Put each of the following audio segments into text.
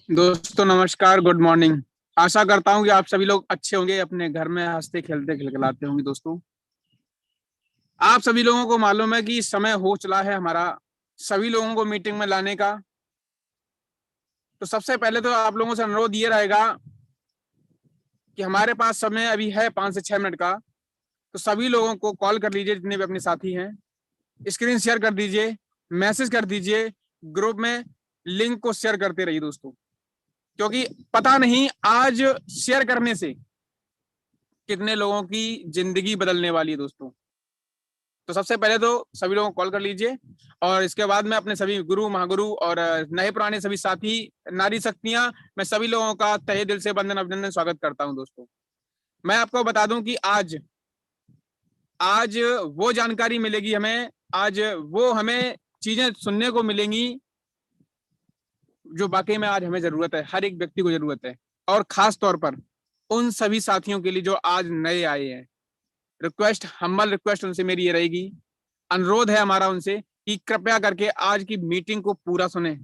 दोस्तों नमस्कार, good morning. आशा करता हूं कि आप सभी लोग अच्छे होंगे, अपने घर में हंसते खेलते खिलखिलाते होंगे। दोस्तों, आप सभी लोगों को मालूम है कि समय हो चला है हमारा सभी लोगों को मीटिंग में लाने का। तो सबसे पहले तो आप लोगों से अनुरोध ये रहेगा कि हमारे पास समय अभी है 5 से 6 मिनट का। तो सभी लोगों को कॉल कर लीजिए, जितने भी अपने साथी हैं, स्क्रीन शेयर कर दीजिए, मैसेज कर दीजिए, ग्रुप में लिंक को शेयर करते रहिए दोस्तों, क्योंकि पता नहीं आज शेयर करने से कितने लोगों की जिंदगी बदलने वाली है दोस्तों। तो सबसे पहले तो सभी लोगों को कॉल कर लीजिए, और इसके बाद में अपने सभी गुरु महागुरु और नए पुराने सभी साथी नारी शक्तियां, मैं सभी लोगों का तहे दिल से वंदन अभिनंदन स्वागत करता हूं दोस्तों। मैं आपको बता दूं कि आज आज वो जानकारी मिलेगी हमें, आज वो हमें चीजें सुनने को मिलेंगी जो वाकई में आज हमें जरूरत है, हर एक व्यक्ति को जरूरत है। और खास तौर पर उन सभी साथियों के लिए जो आज नए आए हैं। रिक्वेस्ट, हम्बल रिक्वेस्ट उनसे मेरी ये रहेगी, अनुरोध है हमारा उनसे कि कृपया करके आज की मीटिंग को पूरा सुने।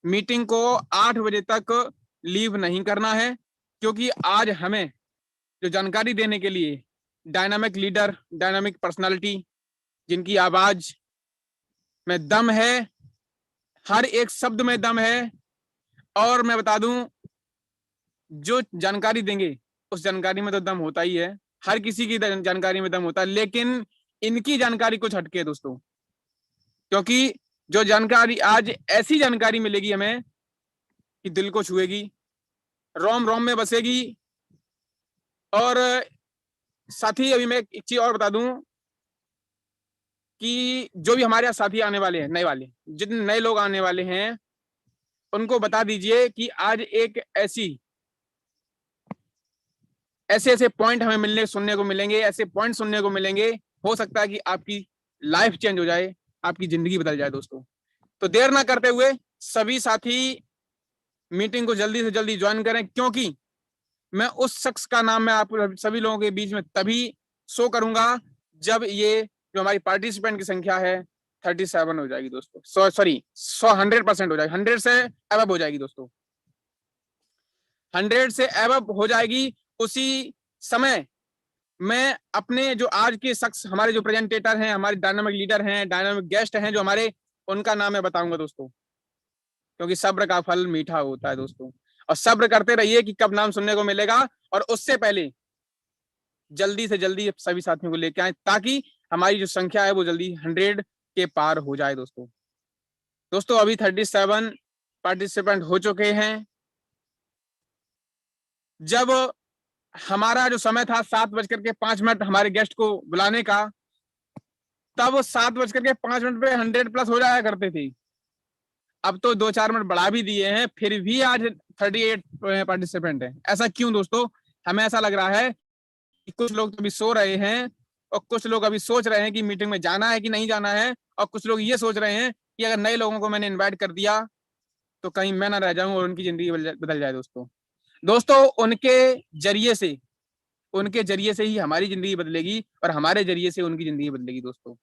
मीटिंग को 8 बजे तक लीव नहीं करना है, क्योंकि आज हमें जो जानकारी देने के लिए डायनामिक लीडर, डायनामिक पर्सनालिटी, जिनकी आवाज में दम है, हर एक शब्द में दम है। और मैं बता दूं, जो जानकारी देंगे उस जानकारी में तो दम होता ही है, हर किसी की जानकारी में दम होता है, लेकिन इनकी जानकारी कुछ हटके है दोस्तों। क्योंकि जो जानकारी आज, ऐसी जानकारी मिलेगी हमें कि दिल को छुएगी, रोम रोम में बसेगी। और साथ ही अभी मैं एक चीज और बता दूं कि जो भी हमारे यहाँ साथी आने वाले हैं, नए वाले, जितने नए लोग आने वाले हैं, उनको बता दीजिए कि आज एक ऐसे ऐसे पॉइंट हमें मिलने सुनने को मिलेंगे, ऐसे पॉइंट सुनने को मिलेंगे, हो सकता है कि आपकी लाइफ चेंज हो जाए, आपकी जिंदगी बदल जाए दोस्तों। तो देर ना करते हुए सभी साथी मीटिंग को जल्दी से जल्दी ज्वाइन करें, क्योंकि मैं उस शख्स का नाम मैं आप सभी लोगों के बीच में तभी शो करूंगा जब ये जो हमारी पार्टिसिपेंट की संख्या है 37 हो जाएगी दोस्तों। सॉरी, 100% हो जाएगी, 100 से अबव हो जाएगी दोस्तों, 100 से अबव हो जाएगी। उसी समय मैं अपने जो आज के शख्स, हमारे जो प्रेजेंटेटर हैं, हमारे डायनामिक लीडर हैं, डायनामिक गेस्ट हैं जो हमारे, उनका नाम मैं बताऊंगा दोस्तों, क्योंकि सब्र का फल मीठा होता है दोस्तों। और सब्र करते रहिए कि कब नाम सुनने को मिलेगा, और उससे पहले जल्दी से जल्दी सभी साथियों को लेके आए, ताकि हमारी जो संख्या है वो जल्दी 100 के पार हो जाए दोस्तों। दोस्तों अभी 37 पार्टिसिपेंट हो चुके हैं। जब हमारा जो समय था 7:05 हमारे गेस्ट को बुलाने का, तब 7:05 पे 100 प्लस हो जाया करते थे। अब तो 2-4 मिनट बढ़ा भी दिए हैं, फिर भी आज 38 पार्टिसिपेंट है। ऐसा क्यों दोस्तों? हमें ऐसा लग रहा है कि कुछ लोग तो अभी सो रहे हैं, और कुछ लोग अभी सोच रहे हैं कि मीटिंग में जाना है कि नहीं जाना है, और कुछ लोग ये सोच रहे हैं कि अगर नए लोगों को मैंने इन्वाइट कर दिया तो कहीं मैं ना रह जाऊं और उनकी जिंदगी बदल जाए दोस्तों। दोस्तों उनके जरिए से ही हमारी जिंदगी बदलेगी, और हमारे जरिए से उनकी जिंदगी बदलेगी दोस्तों।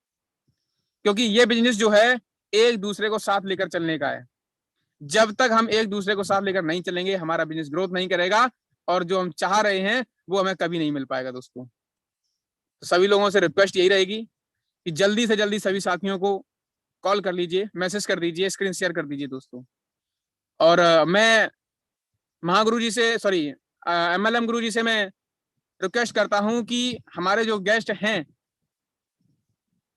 क्योंकि ये बिजनेस जो है एक दूसरे को साथ लेकर चलने का है। जब तक हम एक दूसरे को साथ लेकर नहीं चलेंगे, हमारा बिजनेस ग्रोथ नहीं करेगा, और जो हम चाह रहे हैं वो हमें कभी नहीं मिल पाएगा दोस्तों। तो सभी लोगों से रिक्वेस्ट यही रहेगी कि जल्दी से जल्दी सभी साथियों को कॉल कर लीजिए, मैसेज कर दीजिए, स्क्रीन शेयर कर दीजिए दोस्तों। और मैं महागुरु जी से, सॉरी, MLM गुरु जी से मैं रिक्वेस्ट करता हूं कि हमारे जो गेस्ट हैं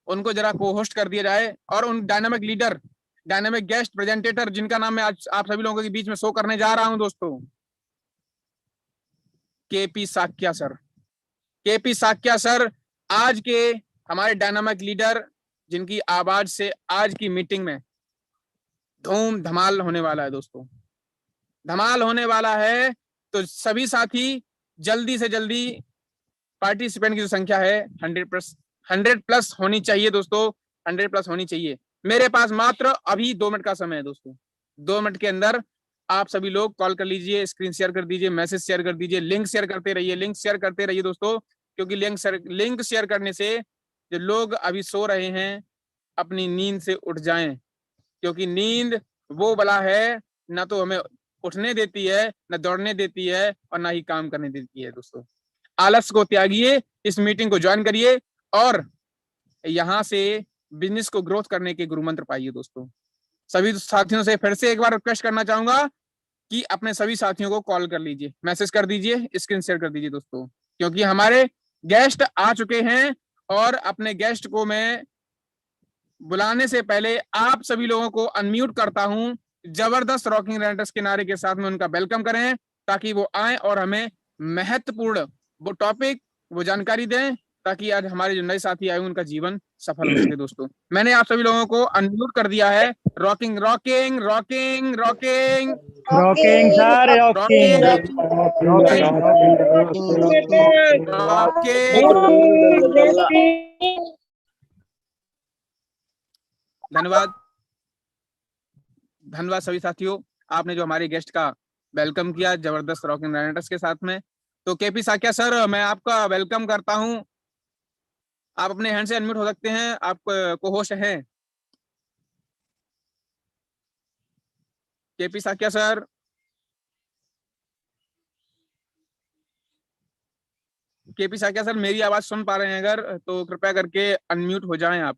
उनको जरा को होस्ट कर दिया जाए, और उन dynamic leader, dynamic guest presenter, जिनका नाम मैं आज आप सभी लोगों के बीच में शो करने जा रहा हूं दोस्तों, KP Sakya sir. KP Sakya sir आज के हमारे डायनामिक लीडर, जिनकी आवाज से आज की मीटिंग में धूम धमाल होने वाला है दोस्तों, धमाल होने वाला है। तो सभी साथी जल्दी से जल्दी, पार्टिसिपेंट की जो संख्या है 100 प्लस होनी चाहिए दोस्तों, 100 प्लस होनी चाहिए। मेरे पास मात्र अभी 2 मिनट का समय है दोस्तों। 2 मिनट के अंदर आप सभी लोग कॉल कर लीजिए, स्क्रीन शेयर कर दीजिए, मैसेज शेयर कर दीजिए, लिंक शेयर करते रहिए, लिंक शेयर करते रहिए दोस्तों। क्योंकि लिंक शेयर करने से जो लोग अभी सो रहे हैं अपनी नींद से उठ जाएं, क्योंकि नींद वो बला है, ना तो हमें उठने देती है, न दौड़ने देती है और ना ही काम करने देती है। दोस्तों, आलस को त्यागिए, इस मीटिंग को ज्वाइन करिए और यहाँ से बिजनेस को ग्रोथ करने के गुरु मंत्र पाइए। दोस्तों, सभी साथियों से फिर से एक बार रिक्वेस्ट करना चाहूंगा कि अपने सभी साथियों को कॉल कर लीजिए, मैसेज कर दीजिए, स्क्रीन शेयर कर दीजिए दोस्तों, क्योंकि हमारे गेस्ट आ चुके हैं और अपने गेस्ट को मैं बुलाने से पहले आप सभी लोगों को अनम्यूट करता हूं। जबरदस्त रॉकिंग रेंटर्स के नारे के साथ में उनका वेलकम करें ताकि वो आए और हमें महत्वपूर्ण वो टॉपिक, वो जानकारी दें, ताकि आज हमारे जो नए साथी आए उनका जीवन सफल हो सके। दोस्तों, मैंने आप सभी लोगों को अनम्यूट कर दिया है। Rocking rocking rocking rocking rocking sir, rocking rocking rocking. धन्यवाद, धन्यवाद सभी साथियों, आपने जो हमारे गेस्ट का वेलकम किया जबरदस्त रॉकिंग रेनेटर्स के साथ में। तो केपी साकिया सर, मैं आपका वेलकम करता हूं। आप अपने हैंड से अनम्यूट हो सकते हैं, आप को होस्ट हैं। KP Saikia sir, KP Saikia sir, मेरी आवाज सुन पा रहे हैं अगर, तो कृपया करके अनम्यूट हो जाएं आप।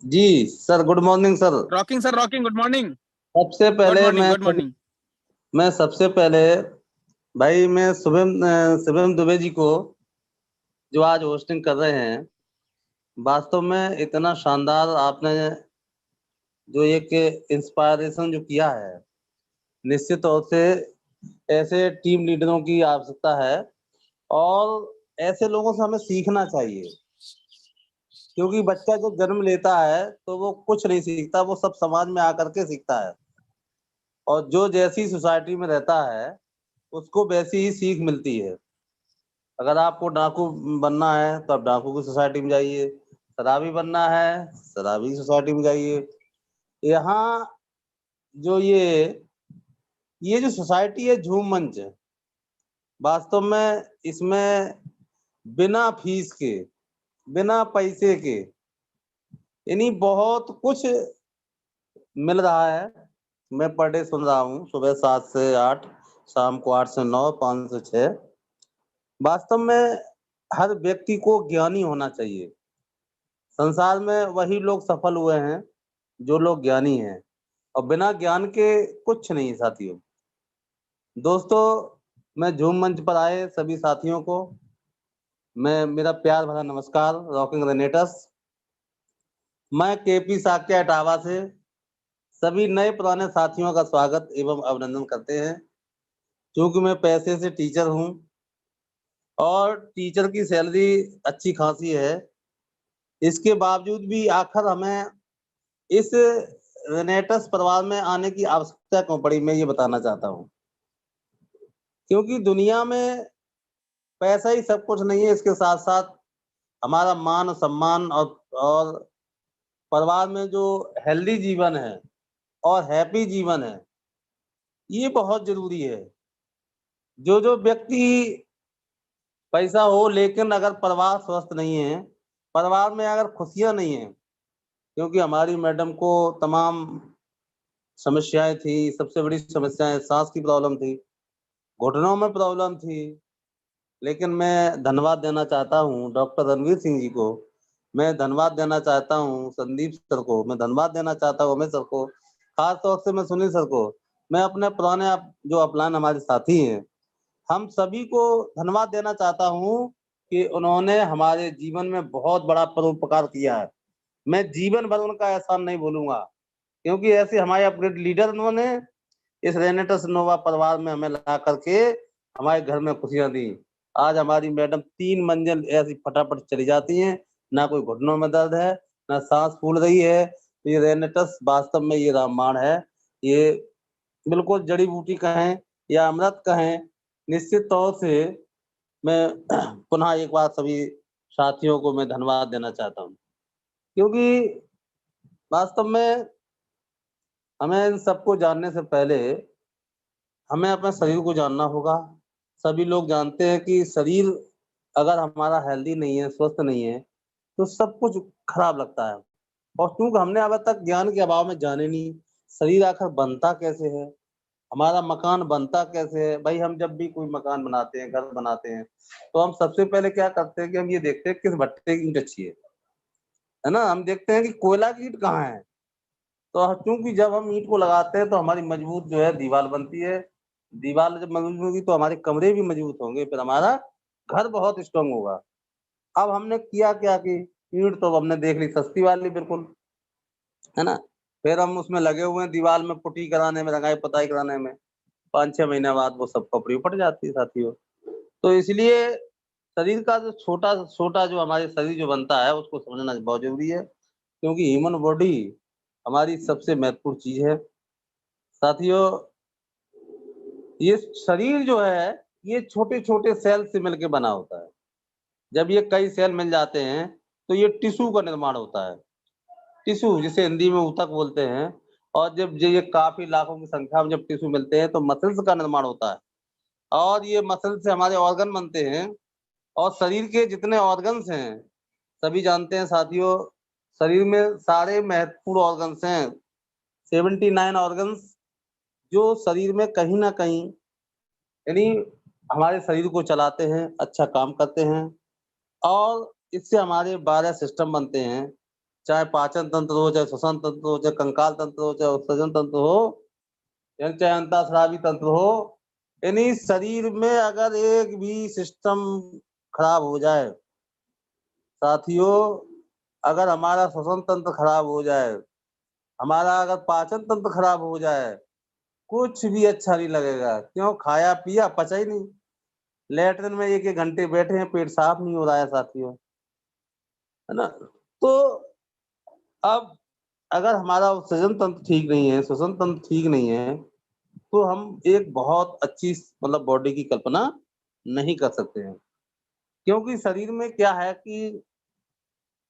जी sir, good morning sir. Rocking sir, rocking, good morning. सबसे पहले गुड मॉर्निंग। मैं सबसे पहले भाई मैं शुभम दुबे जी को जो आज होस्टिंग कर रहे हैं, वास्तव में इतना शानदार आपने जो एक इंस्पायरेशन जो किया है, निश्चित तौर से ऐसे टीम लीडरों की आवश्यकता है और ऐसे लोगों से हमें सीखना चाहिए, क्योंकि बच्चा जब जन्म लेता है तो वो कुछ नहीं सीखता, वो सब समाज में आकर के सीखता है और जो जैसी सोसाइटी में रहता है उसको वैसी ही सीख मिलती है। अगर आपको डाकू बनना है तो आप डाकू की सोसाइटी में जाइए, शराबी बनना है शराबी की सोसाइटी में जाइए। यहाँ जो ये जो सोसाइटी है झूम मंच, वास्तव में इसमें बिना फीस के, बिना पैसे के, यानी बहुत कुछ मिल रहा है। मैं पर डे सुन रहा हूँ, सुबह 7 से 8, शाम को 8 से 9, 5 से 6। वास्तव में हर व्यक्ति को ज्ञानी होना चाहिए। संसार में वही लोग सफल हुए हैं जो लोग ज्ञानी हैं, और बिना ज्ञान के कुछ नहीं साथियों। दोस्तों, मैं झूम मंच पर आए सभी साथियों को मैं मेरा प्यार भरा नमस्कार। रॉकिंग रेनेटर्स, मैं केपी साकिया इटावा से सभी नए पुराने साथियों का स्वागत एवं अभिनंदन करते हैं। क्योंकि मैं पैसे से टीचर हूं और टीचर की सैलरी अच्छी खासी है, इसके बावजूद भी आखिर हमें इस रेनेटर्स परिवार में आने की आवश्यकता क्यों पड़ी, मैं ये बताना चाहता हूँ। क्योंकि दुनिया में पैसा ही सब कुछ नहीं है, इसके साथ साथ हमारा मान सम्मान और परिवार में जो हेल्दी जीवन है और हैप्पी जीवन है, ये बहुत जरूरी है। जो व्यक्ति पैसा हो लेकिन अगर परिवार स्वस्थ नहीं है, परिवार में अगर खुशियां नहीं है, क्योंकि हमारी मैडम को तमाम समस्याएं थी, सबसे बड़ी समस्याएं सांस की प्रॉब्लम थी, घुटनों में प्रॉब्लम थी। लेकिन मैं धन्यवाद देना चाहता हूँ डॉक्टर रणवीर सिंह जी को, मैं धन्यवाद देना चाहता हूँ संदीप सर को, मैं धन्यवाद देना चाहता हूँ उमेश सर को, खास तौर से मैं सुनील सर को, मैं अपने पुराने जो अपलाइन हमारे साथी हैं, हम सभी को धन्यवाद देना चाहता हूँ कि उन्होंने हमारे जीवन में बहुत बड़ा परोपकार किया है। मैं जीवन भर उनका एहसान नहीं भूलूंगा, क्योंकि ऐसे हमारे अपग्रेड लीडर उन्होंने इस रेनेटर्स नोवा परिवार में हमें ला करके हमारे घर में खुशियां दी। आज हमारी मैडम 3 मंजिल ऐसी फटाफट चली जाती हैं, ना कोई घुटनों में दर्द है, ना सांस फूल रही है। तो ये रेनेटर्स वास्तव में ये रामबाण है, ये बिल्कुल जड़ी बूटी कहें या अमृत कहें। निश्चित तौर से मैं पुनः एक बार सभी साथियों को मैं धन्यवाद देना चाहता हूँ, क्योंकि वास्तव में हमें इन सबको जानने से पहले हमें अपने शरीर को जानना होगा। सभी लोग जानते हैं कि शरीर अगर हमारा हेल्दी नहीं है, स्वस्थ नहीं है, तो सब कुछ खराब लगता है। और क्योंकि हमने अब तक ज्ञान के अभाव में जाने नहीं शरीर आखिर बनता कैसे है, हमारा मकान बनता कैसे है। भाई हम जब भी कोई मकान बनाते हैं, घर बनाते हैं, तो हम सबसे पहले क्या करते हैं कि हम ये देखते हैं किस भट्टे की ईंट अच्छी है ना। हम देखते हैं कि कोयला की ईंट कहाँ है। तो क्योंकि जब हम ईंट को लगाते हैं तो हमारी मजबूत जो है दीवार बनती है। दीवार जब मजबूत होगी तो हमारे कमरे भी मजबूत होंगे, फिर हमारा घर बहुत स्ट्रांग होगा। अब हमने किया क्या कि ईंट तो हमने देख ली सस्ती वाली बिल्कुल, है ना। फिर हम उसमें लगे हुए हैं दीवार में पुट्टी कराने में, रंगाई पुताई कराने में। 5-6 महीने बाद वो सब कपड़ी फट जाती है साथियों। तो इसलिए शरीर का जो छोटा छोटा जो हमारे शरीर जो बनता है उसको समझना बहुत जरूरी है, क्योंकि ह्यूमन बॉडी हमारी सबसे महत्वपूर्ण चीज है साथियों। ये शरीर जो है ये छोटे छोटे सेल से मिलकर बना होता है। जब ये कई सेल मिल जाते हैं तो ये टिश्यू का निर्माण होता है। टिश्यू जिसे हिंदी में ऊतक बोलते हैं। और जब ये काफी लाखों की संख्या में जब टिश्यू मिलते हैं तो मसल्स का निर्माण होता है। और ये मसल से हमारे ऑर्गन बनते हैं। और शरीर के जितने ऑर्गन्स हैं सभी जानते हैं साथियों, शरीर में सारे महत्वपूर्ण ऑर्गन्स हैं। 79 ऑर्गन्स जो शरीर में कहीं ना कहीं यानी हमारे शरीर को चलाते हैं, अच्छा काम करते हैं। और इससे हमारे 12 सिस्टम बनते हैं, चाहे पाचन तंत्र हो, चाहे श्वसन तंत्र हो, चाहे कंकाल तंत्र हो, चाहे उत्सर्जन तंत्र हो, यानी चाहे अंतःस्रावी तंत्र हो। यानी शरीर में अगर एक भी सिस्टम खराब हो जाए साथियों, अगर हमारा श्वसन तंत्र खराब हो जाए, हमारा अगर पाचन तंत्र खराब हो जाए, कुछ भी अच्छा नहीं लगेगा। क्यों? खाया पिया पचा ही नहीं, लेटरिन में 1-1 घंटे बैठे हैं, पेट साफ नहीं हो रहा है साथियों, है ना। तो अब अगर हमारा उत्सर्जन तंत्र ठीक नहीं है, श्वसन तंत्र ठीक नहीं है, तो हम एक बहुत अच्छी मतलब बॉडी की कल्पना नहीं कर सकते हैं। क्योंकि शरीर में क्या है कि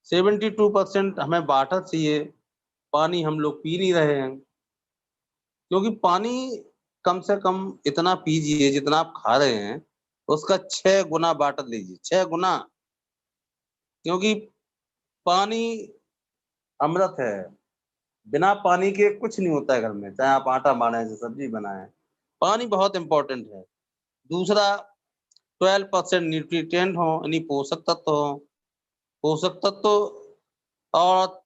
72% हमें वाटर चाहिए, पानी हम लोग पी नहीं रहे हैं। क्योंकि पानी कम से कम इतना पीजिए जितना आप खा रहे हैं, उसका 6 गुना वाटर लीजिए, 6 गुना। क्योंकि पानी अमृत है, बिना पानी के कुछ नहीं होता है घर में, चाहे आप आटा माने, चाहे सब्जी बनाए, पानी बहुत इंपॉर्टेंट है। दूसरा 12% न्यूट्रिएंट हो यानी पोषक तत्व हो, पोषक तत्व। और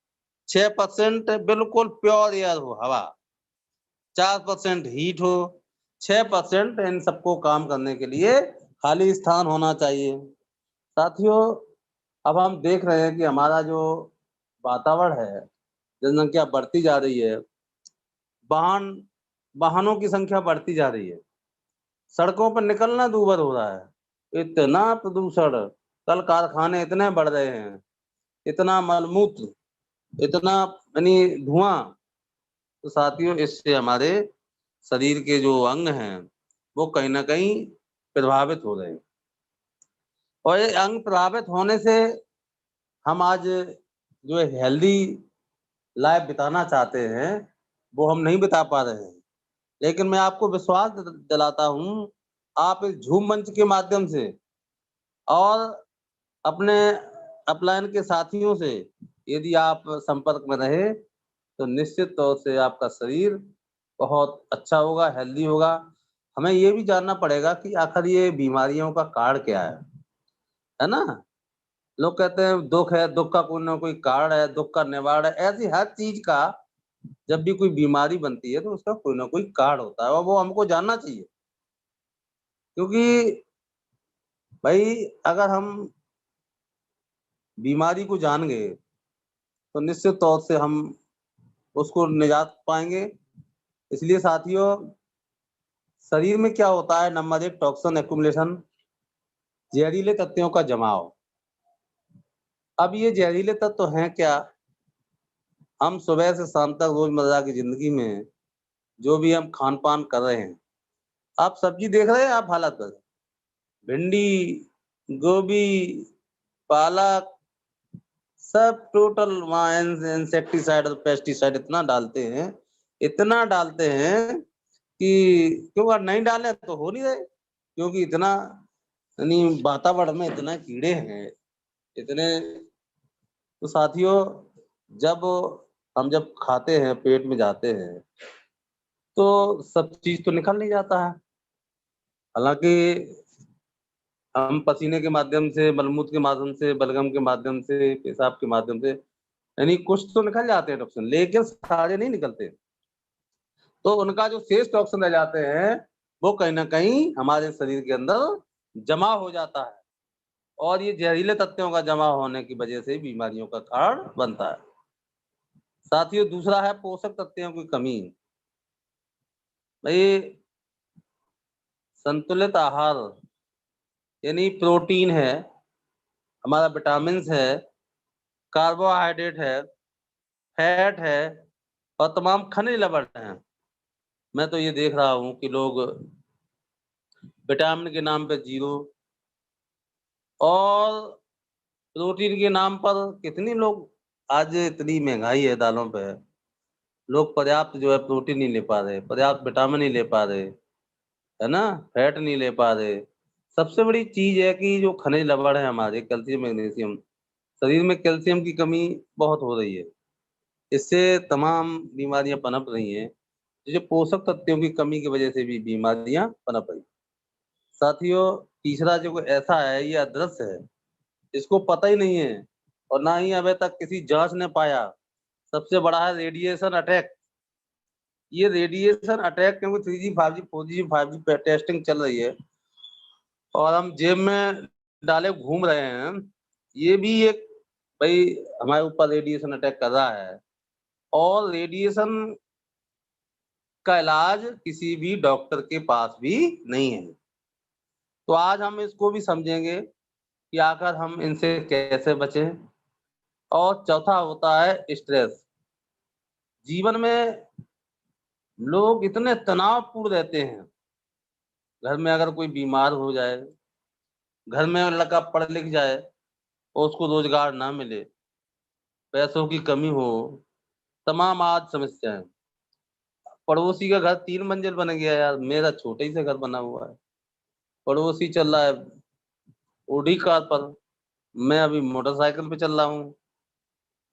6% बिल्कुल प्योर एयर हो, हवा। 4% हीट हो, 6% इन सबको काम करने के लिए खाली स्थान होना चाहिए साथियों। अब हम देख रहे हैं कि हमारा जो वातावरण है, जनसंख्या बढ़ती जा रही है, वाहनों की संख्या बढ़ती जा रही है, सड़कों पर निकलना दूभर हो रहा है, इतना प्रदूषण, कल कारखाने इतने बढ़ रहे हैं, इतना मलमूत्र, इतना यानी धुआं। तो साथियों इससे हमारे शरीर के जो अंग हैं वो कहीं ना कहीं प्रभावित हो रहे हैं। और ये अंग प्रभावित होने से हम आज जो हेल्दी लाइफ बिताना चाहते हैं वो हम नहीं बिता पा रहे हैं। लेकिन मैं आपको विश्वास दिलाता हूँ, आप इस झूम मंच के माध्यम से और अपने अपलाइन के साथियों से यदि आप संपर्क में रहे तो निश्चित तौर से आपका शरीर बहुत अच्छा होगा, हेल्दी होगा। हमें ये भी जानना पड़ेगा कि आखिर ये बीमारियों का कारण क्या है ना। लोग कहते हैं दुख है, दुख का कोई ना कोई कारण है, दुख का निवारण है। ऐसी हर चीज का जब भी कोई बीमारी बनती है तो उसका कोई ना कोई कारण होता है और वो हमको जानना चाहिए। क्योंकि भाई अगर हम बीमारी को जान गए तो निश्चित तौर से हम उसको निजात पाएंगे। इसलिए साथियों शरीर में क्या होता है, नंबर 1 टॉक्सिन एक्युमुलेशन, जहरीले तत्वों का जमाव। अब ये जहरीले तत्व हैं क्या? हम सुबह से शाम तक रोजमर्रा की जिंदगी में जो भी हम खान पान कर रहे हैं, आप सब्जी देख रहे हैं, आप हालत पर भिंडी, गोभी, पालक, सब टोटल वहाँ इंसेक्टिसाइड और पेस्टिसाइड इतना डालते हैं कि क्यों अगर नहीं डाले तो हो नहीं रहे। क्योंकि इतना यानी वातावरण में इतना कीड़े हैं, इतने। तो साथियों जब खाते हैं, पेट में जाते हैं, तो सब चीज तो निकल नहीं जाता है। हालांकि हम पसीने के माध्यम से, मलमूत्र के माध्यम से, बलगम के माध्यम से, पेशाब के माध्यम से, यानी कुछ तो निकल जाते हैं टॉक्सिन, लेकिन सारे नहीं निकलते। तो उनका जो शेष टॉक्सिन रह जाते हैं, वो कहीं ना कहीं हमारे शरीर के अंदर जमा हो जाता है, और ये जहरीले तत्वों का जमा होने की वजह से बीमारियों का कारण बनता है। साथियों, दूसरा है पोषक तत्वों की कमी। भाई, संतुलित आहार यानी प्रोटीन है, हमारा विटामिन है, कार्बोहाइड्रेट है, फैट है, और तमाम खनिज लवण हैं। मैं तो ये देख रहा हूँ कि लोग विटामिन के नाम पे 0 और प्रोटीन के नाम पर कितनी लोग, आज इतनी महंगाई है दालों पे, लोग पर्याप्त जो है प्रोटीन नहीं ले पा रहे, पर्याप्त विटामिन नहीं ले पा रहे, है ना, फैट नहीं ले पा रहे। सबसे बड़ी चीज है कि जो खनिज लवण है हमारे, कैल्शियम, मैग्नीशियम, शरीर में कैल्शियम की कमी बहुत हो रही है। इससे तमाम बीमारियां पनप रही हैं। जो पोषक तत्वों की कमी की वजह से भी बीमारियां पनप रही। साथियों, तीसरा जो ऐसा है, ये अदृश्य है, इसको पता ही नहीं है, और ना ही अभी तक किसी जांच ने पाया। सबसे बड़ा है रेडिएशन अटैक। ये रेडिएशन अटैक, क्योंकि 3G, 5G, 4G, 5G testing चल रही है, और हम जेब में डाले घूम रहे हैं, ये भी एक, भाई, हमारे ऊपर रेडिएशन अटैक कर रहा है। और रेडिएशन का इलाज किसी भी डॉक्टर के पास भी नहीं है। तो आज हम इसको भी समझेंगे कि आखिर हम इनसे कैसे बचें। और चौथा होता है स्ट्रेस। जीवन में लोग इतने तनावपूर्ण रहते हैं। घर में अगर कोई बीमार हो जाए, घर में लड़का पढ़ लिख जाए और उसको रोजगार ना मिले, पैसों की कमी हो, तमाम आज समस्याएं। पड़ोसी का घर 3 मंजिल बन गया यार, मेरा छोटे ही से घर बना हुआ है। पड़ोसी चल रहा है ओडी कार पर, मैं अभी मोटरसाइकिल पे चल रहा हूँ।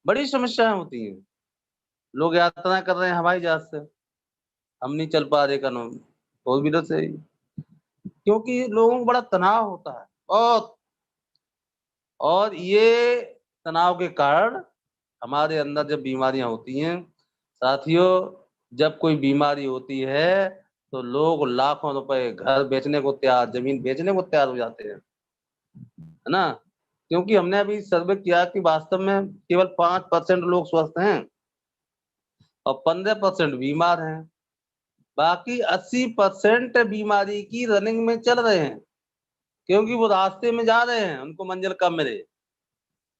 बड़ी समस्याएं होती हैं। लोग यात्रा कर रहे हैं हवाई जहाज से, हम नहीं चल पा रहे कानून फोर व्हीलर से ही, क्योंकि लोगों को बड़ा तनाव होता है बहुत। और ये तनाव के कारण हमारे अंदर जब बीमारियां होती हैं, साथियों, जब कोई बीमारी होती है तो लोग लाखों रुपए घर बेचने को तैयार, जमीन बेचने को तैयार हो जाते हैं, है ना। क्योंकि हमने अभी सर्वे किया कि वास्तव में केवल 5% लोग स्वस्थ हैं और 15% बीमार हैं। बाकी 80% बीमारी की रनिंग में चल रहे हैं, क्योंकि वो रास्ते में जा रहे हैं, उनको मंजिल कब मिले।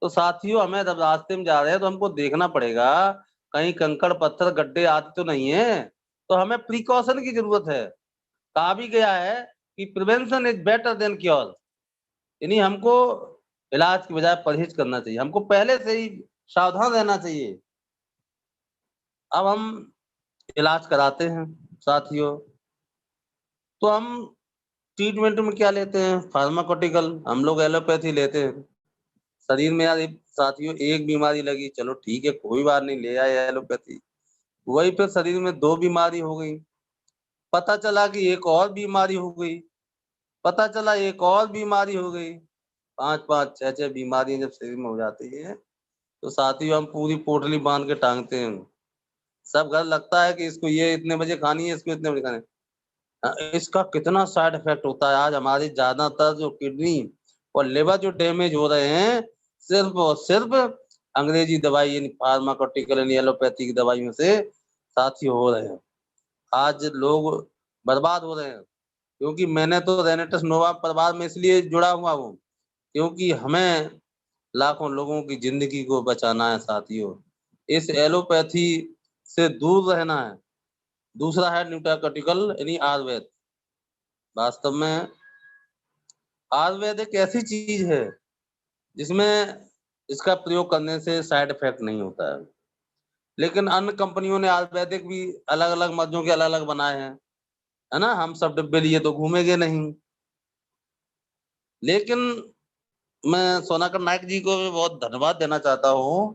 तो साथियों, हमें जब रास्ते में जा रहे हैं तो हमको देखना पड़ेगा कहीं कंकड़ पत्थर गड्ढे आते तो नहीं है। तो हमें प्रिकॉशन की जरूरत है। कहा भी गया है कि prevention is better than cure, यानी हमको इलाज की बजाय परहेज करना चाहिए, हमको पहले से ही सावधान रहना चाहिए। अब हम इलाज कराते हैं साथियों, तो हम ट्रीटमेंट में क्या लेते हैं, फार्माकोटिकल, हम लोग एलोपैथी लेते हैं। शरीर में यार साथियों एक बीमारी लगी, चलो ठीक है, कोई बात नहीं, ले आए एलोपैथी। वही फिर शरीर में 2 बीमारी हो गई, पता चला कि एक और बीमारी हो गई, पता चला एक और बीमारी हो गई, 5-5, 6-6 बीमारियां जब शरीर में हो जाती है, तो साथियों हम पूरी पोटली बांध के टांगते हैं। सब घर लगता है कि इसको ये इतने बजे खानी है, इसको इतने बजे खानी है। इसका कितना साइड इफेक्ट होता है। आज हमारी ज्यादातर जो किडनी और लिवर जो डैमेज हो रहे हैं, सिर्फ और सिर्फ अंग्रेजी दवाई यानी फार्माकोटिकल यानी एलोपैथी की दवाइयों से साथी हो रहे हैं। आज लोग बर्बाद हो रहे हैं। क्योंकि मैंने तो रेनेटस नोवा परिवार में इसलिए जुड़ा हुआ हूँ, क्योंकि हमें लाखों लोगों की जिंदगी को बचाना है साथियों। इस एलोपैथी से दूर रहना है। दूसरा है न्यूट्राकटिकल यानी आयुर्वेद। वास्तव में आयुर्वेद एक ऐसी चीज है जिसमें इसका प्रयोग करने से साइड इफेक्ट नहीं होता है। लेकिन अन्य कंपनियों ने आयुर्वेदिक भी अलग अलग मर्जों के अलग अलग बनाए हैं, है ना। हम सब डिब्बे लिए तो घूमेंगे नहीं। लेकिन मैं सोनाकर नायक जी को भी बहुत धन्यवाद देना चाहता हूँ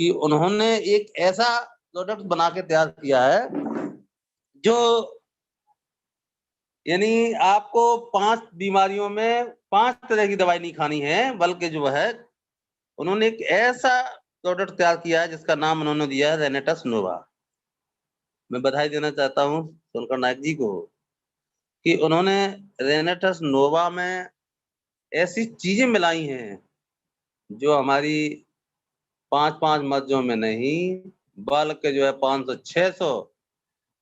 कि उन्होंने एक ऐसा प्रोडक्ट बना के तैयार किया है जो यानी आपको 5 बीमारियों में 5 तरह की दवाई नहीं खानी है, बल्कि जो है उन्होंने एक ऐसा प्रोडक्ट तैयार किया है जिसका नाम उन्होंने दिया है रेनेटस नोवा। मैं बधाई देना चाहता हूँ सोनकर नायक जी को कि उन्होंने रेनेटस नोवा में ऐसी चीजें मिलाई हैं जो हमारी 5-5 मर्जों में नहीं, बल्कि जो है 500-600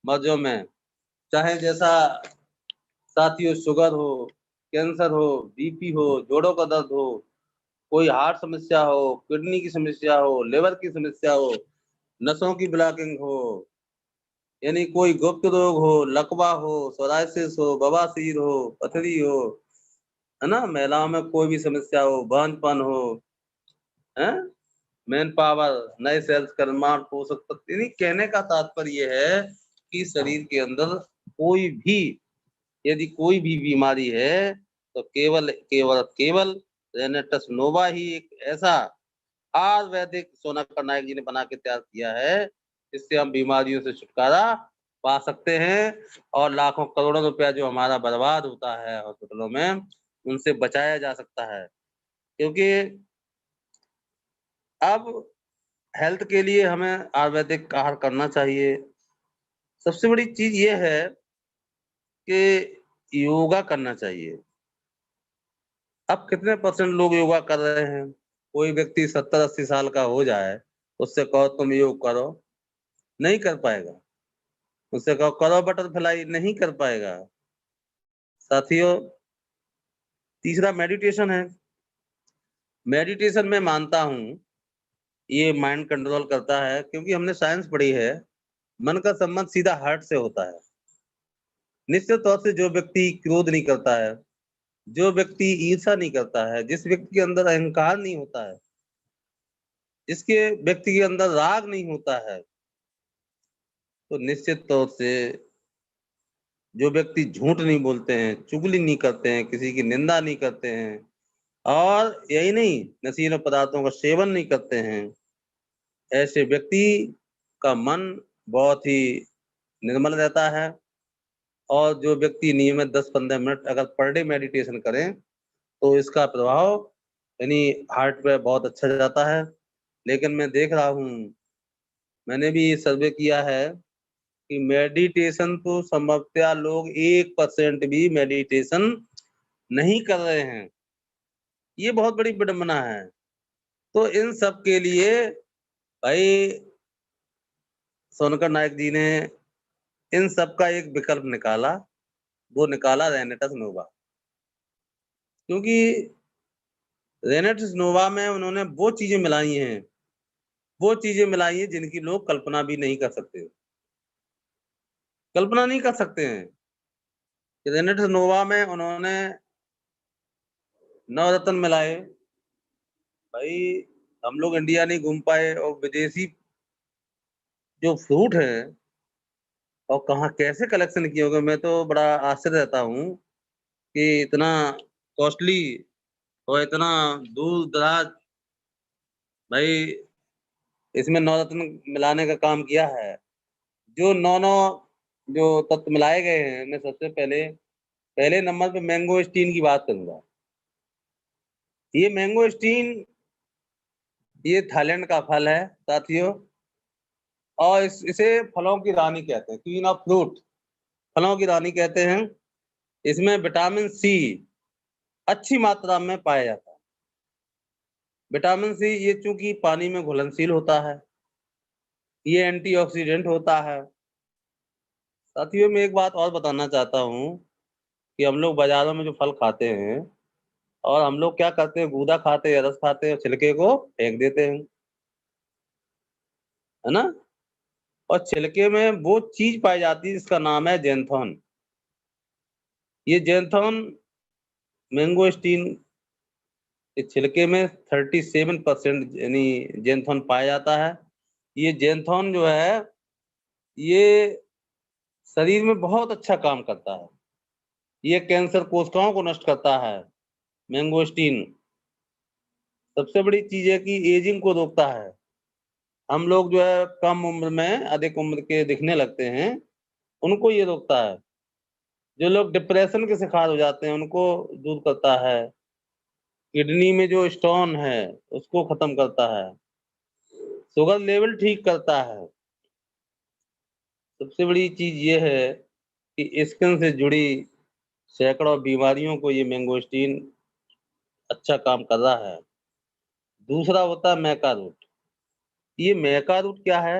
मर्जों में, चाहे जैसा साथियों शुगर हो, कैंसर हो, बीपी हो, जोड़ों का दर्द हो, कोई हार्ट समस्या हो, किडनी की समस्या हो, लिवर की समस्या हो, नसों की ब्लॉकिंग हो, यानी कोई गुप्त रोग हो, लकवा हो, सोरायसिस हो, बवासीर हो, पथरी हो, है ना, महिलाओं में कोई भी समस्या हो, बांझपन हो, है, मैन पावर, नए सेल्स का निर्माण, पोषक तत्व, यानी कहने का तात्पर्य ये है कि शरीर के अंदर कोई भी यदि कोई भी बीमारी है तो केवल केवल केवल रेनेटस नोवा ही एक ऐसा आयुर्वेदिक सोनाकर नायक जी ने बना के तैयार किया है जिससे हम बीमारियों से छुटकारा पा सकते हैं और लाखों करोड़ों रुपया जो हमारा बर्बाद होता है हॉस्पिटलों में, उनसे बचाया जा सकता है। क्योंकि अब हेल्थ के लिए हमें आयुर्वेदिक आहार करना चाहिए। सबसे बड़ी चीज ये है कि योगा करना चाहिए। अब कितने परसेंट लोग योगा कर रहे हैं? कोई व्यक्ति 70-80 साल का हो जाए, उससे कहो तुम योग करो, नहीं कर पाएगा। उससे कहो करो बटरफ्लाई, नहीं कर पाएगा। साथियों, तीसरा मेडिटेशन है। मेडिटेशन में मानता हूं ये माइंड कंट्रोल करता है, क्योंकि हमने साइंस पढ़ी है, मन का संबंध सीधा हार्ट से होता है। निश्चित तौर से जो व्यक्ति क्रोध नहीं करता है, जो व्यक्ति ईर्ष्या नहीं करता है, जिस व्यक्ति के अंदर अहंकार नहीं होता है, जिसके व्यक्ति के अंदर राग नहीं होता है, तो निश्चित तौर से जो व्यक्ति झूठ नहीं बोलते हैं, चुगली नहीं करते हैं, किसी की निंदा नहीं करते हैं, और यही नहीं, नशीले पदार्थों का सेवन नहीं करते हैं, ऐसे व्यक्ति का मन बहुत ही निर्मल रहता है। और जो व्यक्ति नियमित 10-15 मिनट अगर पर डे मेडिटेशन करें तो इसका प्रभाव यानी हार्ट पे बहुत अच्छा जाता है। लेकिन मैं देख रहा हूँ, मैंने भी सर्वे किया है कि मेडिटेशन तो संभवतः लोग 1% भी मेडिटेशन नहीं कर रहे हैं। ये बहुत बड़ी विडंबना है। तो इन सब के लिए भाई सोनकर नायक जी ने इन सब का एक विकल्प निकाला, वो निकाला रेनेटस नोवा। क्योंकि रेनेटस नोवा में उन्होंने वो चीजें मिलाई हैं जिनकी लोग कल्पना भी नहीं कर सकते, कल्पना नहीं कर सकते हैं। रेनेटस नोवा में उन्होंने नवरत्न मिलाए। भाई हम लोग इंडिया नहीं घूम पाए और विदेशी जो फ्रूट है और कहाँ कैसे कलेक्शन किए होंगे, मैं तो बड़ा आश्चर्य रहता हूँ कि इतना कॉस्टली और इतना दूर दराज भाई इसमें नवरत्न मिलाने का काम किया है। जो नौ जो तत्व मिलाए गए हैं, मैं सबसे पहले नंबर पे मैंगो स्टीन की बात करूंगा। ये मैंगो स्टीन ये थाईलैंड का फल है साथियों, और इसे फलों की रानी कहते हैं, क्वीन ऑफ फ्रूट, फलों की रानी कहते हैं। इसमें विटामिन सी अच्छी मात्रा में पाया जाता है। विटामिन सी ये चूंकि पानी में घुलनशील होता है, ये एंटीऑक्सीडेंट होता है। साथियों, मैं एक बात और बताना चाहता हूँ कि हम लोग बाजारों में जो फल खाते हैं और हम लोग क्या करते हैं, गूदा खाते हैं, रस खाते हैं, छिलके को फेंक देते हैं, है ना। और छिलके में वो चीज पाई जाती है जिसका नाम है जेंथोन। ये जेंथोन मैंगोस्टीन के छिलके में 37% यानी जेंथोन पाया जाता है। ये जेंथोन जो है ये शरीर में बहुत अच्छा काम करता है। ये कैंसर कोशिकाओं को नष्ट करता है। मैंगोस्टीन सबसे बड़ी चीज है कि एजिंग को रोकता है। हम लोग जो है कम उम्र में अधिक उम्र के दिखने लगते हैं, उनको ये रोकता है। जो लोग डिप्रेशन के शिकार हो जाते हैं उनको दूर करता है। किडनी में जो स्टोन है उसको खत्म करता है। शुगर लेवल ठीक करता है। सबसे बड़ी चीज ये है कि स्किन से जुड़ी सैकड़ों बीमारियों को ये मैंगोस्टीन अच्छा काम कर रहा है। दूसरा होता है मैका रूट। ये मैका रूट क्या है?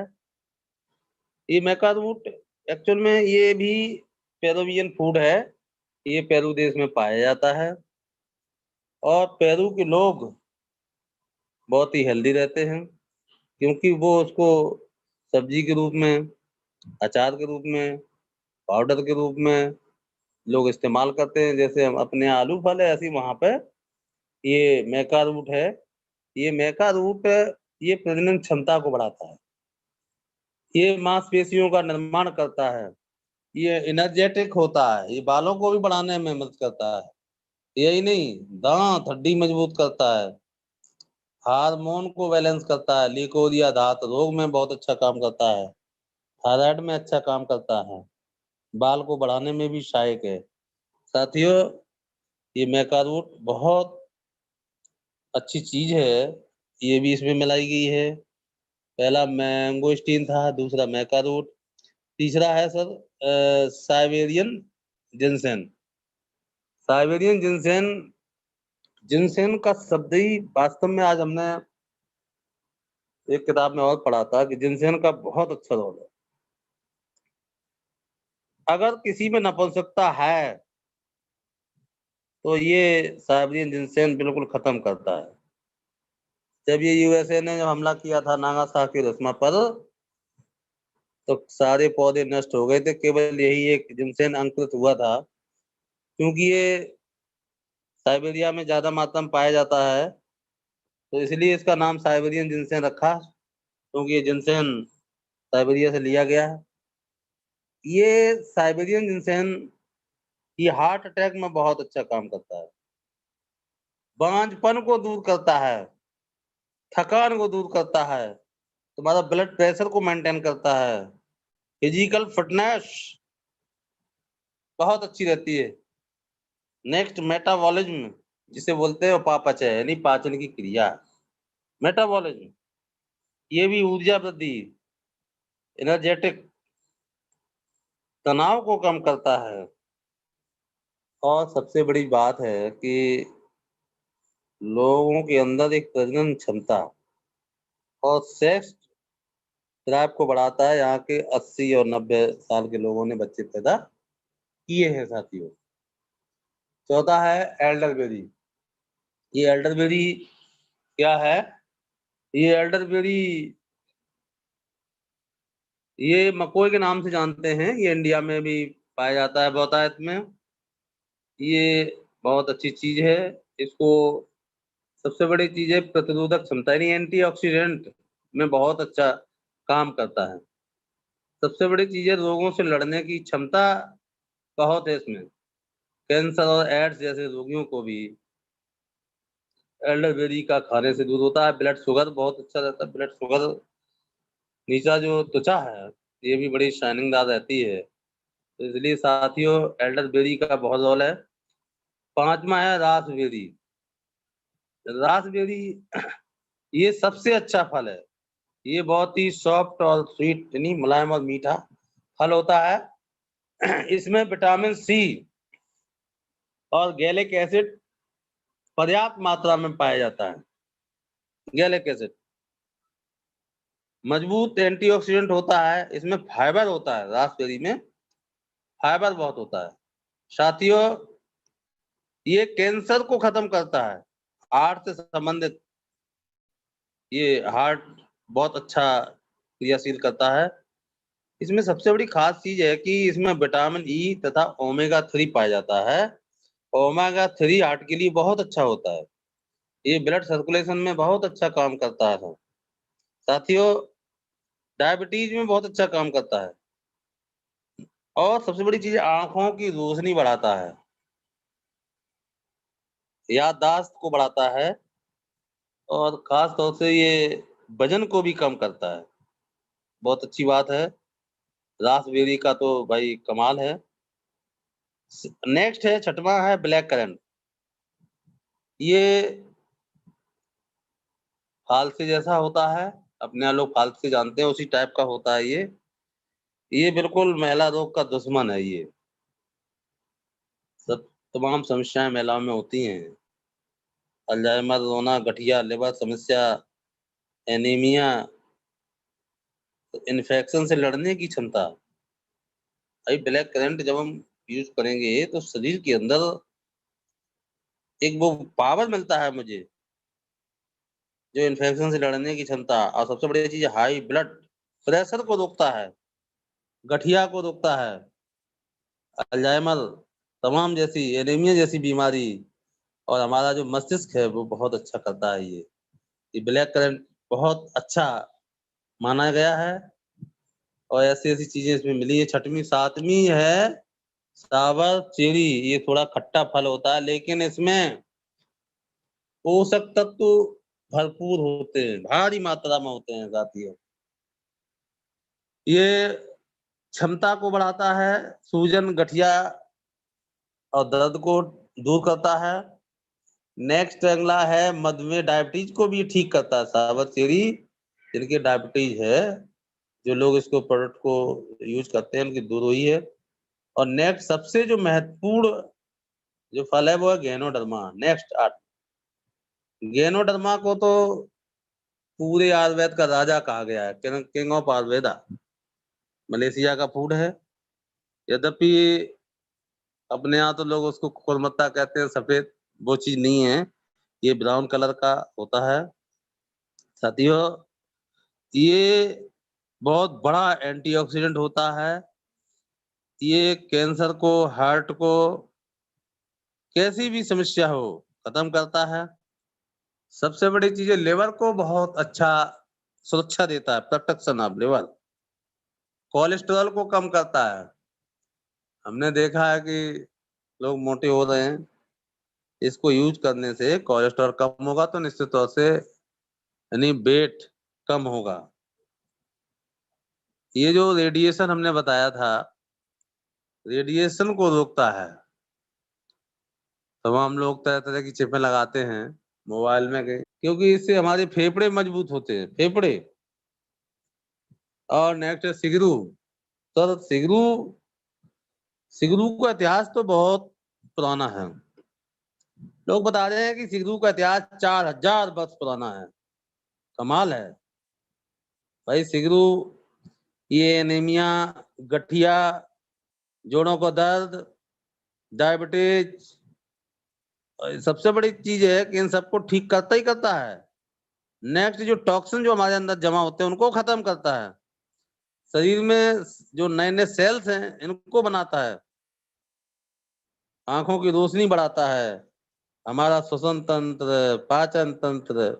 ये मैका रूट एक्चुअल में ये भी पेरुवियन फूड है। ये पेरू देश में पाया जाता है और पेरू के लोग बहुत ही हेल्दी रहते हैं, क्योंकि वो उसको सब्जी के रूप में, अचार के रूप में, पाउडर के रूप में लोग इस्तेमाल करते हैं। जैसे हम अपने यहाँ आलू फल है, ऐसे वहां पे ये मैका रूट है। ये मैका रूट ये प्रजनन क्षमता को बढ़ाता है। ये मांसपेशियों का निर्माण करता है। ये एनर्जेटिक होता है। ये बालों को भी बढ़ाने में मदद करता है। यही नहीं, दांत हड्डी मजबूत करता है। हार्मोन को बैलेंस करता है। लिकोरिया धात रोग में बहुत अच्छा काम करता है। थायराइड में अच्छा काम करता है। बाल को बढ़ाने में भी सहायक है। साथियों, ये मैका रूट बहुत अच्छी चीज है। ये भी इसमें मिलाई गई है। पहला मैंगोस्टीन था, दूसरा मैका रूट, तीसरा है sir Siberian Jinasena. Siberian Jinasena, Jinasena का शब्द ही वास्तव में आज हमने एक किताब में और पढ़ा था कि जिनसेन का बहुत अच्छा रोल है। अगर किसी में नपुंसकता है तो ये साइबेरियन जिनसेन बिल्कुल खत्म करता है। जब ये यूएसए ने जब हमला किया था नागासाकी हिरोशिमा पर, तो सारे पौधे नष्ट हो गए थे, केवल यही एक जिनसेन अंकुरित हुआ था। क्योंकि ये साइबेरिया में ज्यादा मात्रा में पाया जाता है, तो इसलिए इसका नाम साइबेरियन जिनसेन रखा, क्योंकि ये जिनसेन साइबेरिया से लिया गया है। ये साइबेरियन जिनसेन ये हार्ट अटैक में बहुत अच्छा काम करता है। बांझपन को दूर करता है। थकान को दूर करता है। तुम्हारा ब्लड प्रेशर को मेंटेन करता है। फिजिकल फिटनेस बहुत अच्छी रहती है। नेक्स्ट, मेटाबॉलिज्म, जिसे बोलते हैं उपापचय, यानी पाचन की क्रिया। मेटाबॉलिज्म, ये भी ऊर्जा वृद्धि, एनर्जेटिक, तनाव को कम करता है। और सबसे बड़ी बात है कि लोगों के अंदर एक प्रजनन क्षमता और सेक्स ड्राइव को बढ़ाता है। यहाँ के 80 और 90 साल के लोगों ने बच्चे पैदा किए हैं साथियों। चौथा है एल्डरबेरी। ये एल्डरबेरी क्या है? ये एल्डरबेरी ये मकोई के नाम से जानते हैं। ये इंडिया में भी पाया जाता है बहुतायत में। ये बहुत अच्छी चीज है। इसको सबसे बड़ी चीज है प्रतिरोधक क्षमता, यानी एंटीऑक्सीडेंट में बहुत अच्छा काम करता है। सबसे बड़ी चीज है रोगों से लड़ने की क्षमता बहुत है इसमें। कैंसर और एड्स जैसे रोगियों को भी एल्डरबेरी का खाने से दूर होता है। ब्लड शुगर बहुत अच्छा रहता है। ब्लड शुगर, नीचा जो त्वचा है ये भी बड़ी शाइनिंगदार रहती है। तो इसलिए साथियों एल्डरबेरी का बहुत रोल है। पांचवा है रासबेरी। रासबेरी ये सबसे अच्छा फल है। ये बहुत ही सॉफ्ट और स्वीट, यानी मुलायम और मीठा फल होता है। इसमें विटामिन सी और गैलिक एसिड पर्याप्त मात्रा में पाया जाता है। गैलिक एसिड मजबूत एंटीऑक्सीडेंट होता है। इसमें फाइबर होता है। रासबेरी में फाइबर बहुत होता है साथियों। ये कैंसर को खत्म करता है। हार्ट से संबंधित, ये हार्ट बहुत अच्छा क्रियाशील करता है। इसमें सबसे बड़ी खास चीज है कि इसमें विटामिन ई तथा ओमेगा 3 पाया जाता है। ओमेगा 3 हार्ट के लिए बहुत अच्छा होता है। ये ब्लड सर्कुलेशन में बहुत अच्छा काम करता है साथियों। डायबिटीज में बहुत अच्छा काम करता है। और सबसे बड़ी चीज आंखों की रोशनी बढ़ाता है, याददाश्त को बढ़ाता है। और खास तौर से ये वजन को भी कम करता है। बहुत अच्छी बात है। रासबेरी का तो भाई कमाल है। नेक्स्ट है, छठवां है ब्लैक करंट। ये फालसे जैसा होता है, अपने यहाँ लोग फालसे जानते हैं, उसी टाइप का होता है ये बिल्कुल महिला रोग का दुश्मन है। ये सब तमाम समस्याएं महिलाओं में होती हैं। अल्जाइमर, रोना, गठिया, लिवर समस्या, एनीमिया, इन्फेक्शन से लड़ने की क्षमता। भाई ब्लैक करंट जब हम यूज करेंगे तो शरीर के अंदर एक वो पावर मिलता है मुझे, जो इन्फेक्शन से लड़ने की क्षमता। और सबसे बड़ी चीज, हाई ब्लड प्रेशर को रोकता है, गठिया को रोकता है, अल्जाइमर तमाम जैसी, एनीमिया जैसी बीमारी, और हमारा जो मस्तिष्क है वो बहुत अच्छा करता है। ये ब्लैक करंट बहुत अच्छा माना गया है। और ऐसी ऐसी चीजें इसमें मिली है। छठवीं सातवीं है सावर चेरी। ये थोड़ा खट्टा फल होता है, लेकिन इसमें पोषक तत्व भरपूर होते हैं, भारी मात्रा में होते हैं साथियों। ये क्षमता को बढ़ाता है, सूजन, गठिया और दर्द को दूर करता है। नेक्स्ट अगला है मधुमेह, डायबिटीज को भी ठीक करता है सावर चेरी। जिनके डायबिटीज है, जो लोग इसको प्रोडक्ट को यूज करते हैं, उनकी दूर हुई है। और नेक्स्ट सबसे जो महत्वपूर्ण जो फल है वो है गैनोडर्मा। नेक्स्ट 8, गैनोडर्मा को तो पूरे आयुर्वेद का राजा कहा गया है, किंग ऑफ आयुर्वेदा। मलेशिया का फूड है। यद्यपि अपने यहाँ तो लोग उसको खुरमत्ता कहते हैं, सफेद, वो चीज नहीं है। ये ब्राउन कलर का होता है साथियों। ये बहुत बड़ा एंटीऑक्सीडेंट होता है। ये कैंसर को, हार्ट को, कैसी भी समस्या हो खत्म करता है। सबसे बड़ी चीज है, लिवर को बहुत अच्छा सुरक्षा देता है, प्रोटेक्शन ऑफ लिवर। कोलेस्ट्रॉल को कम करता है। हमने देखा है कि लोग मोटे हो रहे हैं, इसको यूज करने से कोलेस्ट्रॉल कम होगा, तो निश्चित तौर से यानी वेट कम होगा। ये जो रेडिएशन हमने बताया था, रेडिएशन को रोकता है। तमाम लोग तरह तरह की चिपें लगाते हैं मोबाइल में, क्योंकि इससे हमारे फेफड़े मजबूत होते हैं, फेफड़े। और नेक्स्ट है सिगरू। तो सिगरू का इतिहास तो बहुत पुराना है। लोग बता रहे हैं कि सिगरू का इतिहास 4000 वर्ष पुराना है। कमाल है भाई। सिगरू ये एनीमिया, गठिया, जोड़ों का दर्द, डायबिटीज, सबसे बड़ी चीज है कि इन सबको ठीक करता ही करता है। नेक्स्ट, जो टॉक्सिन जो हमारे अंदर जमा होते हैं उनको खत्म करता है। शरीर में जो नए नए सेल्स हैं इनको बनाता है। आंखों की रोशनी बढ़ाता है। हमारा श्वसन तंत्र, पाचन तंत्र,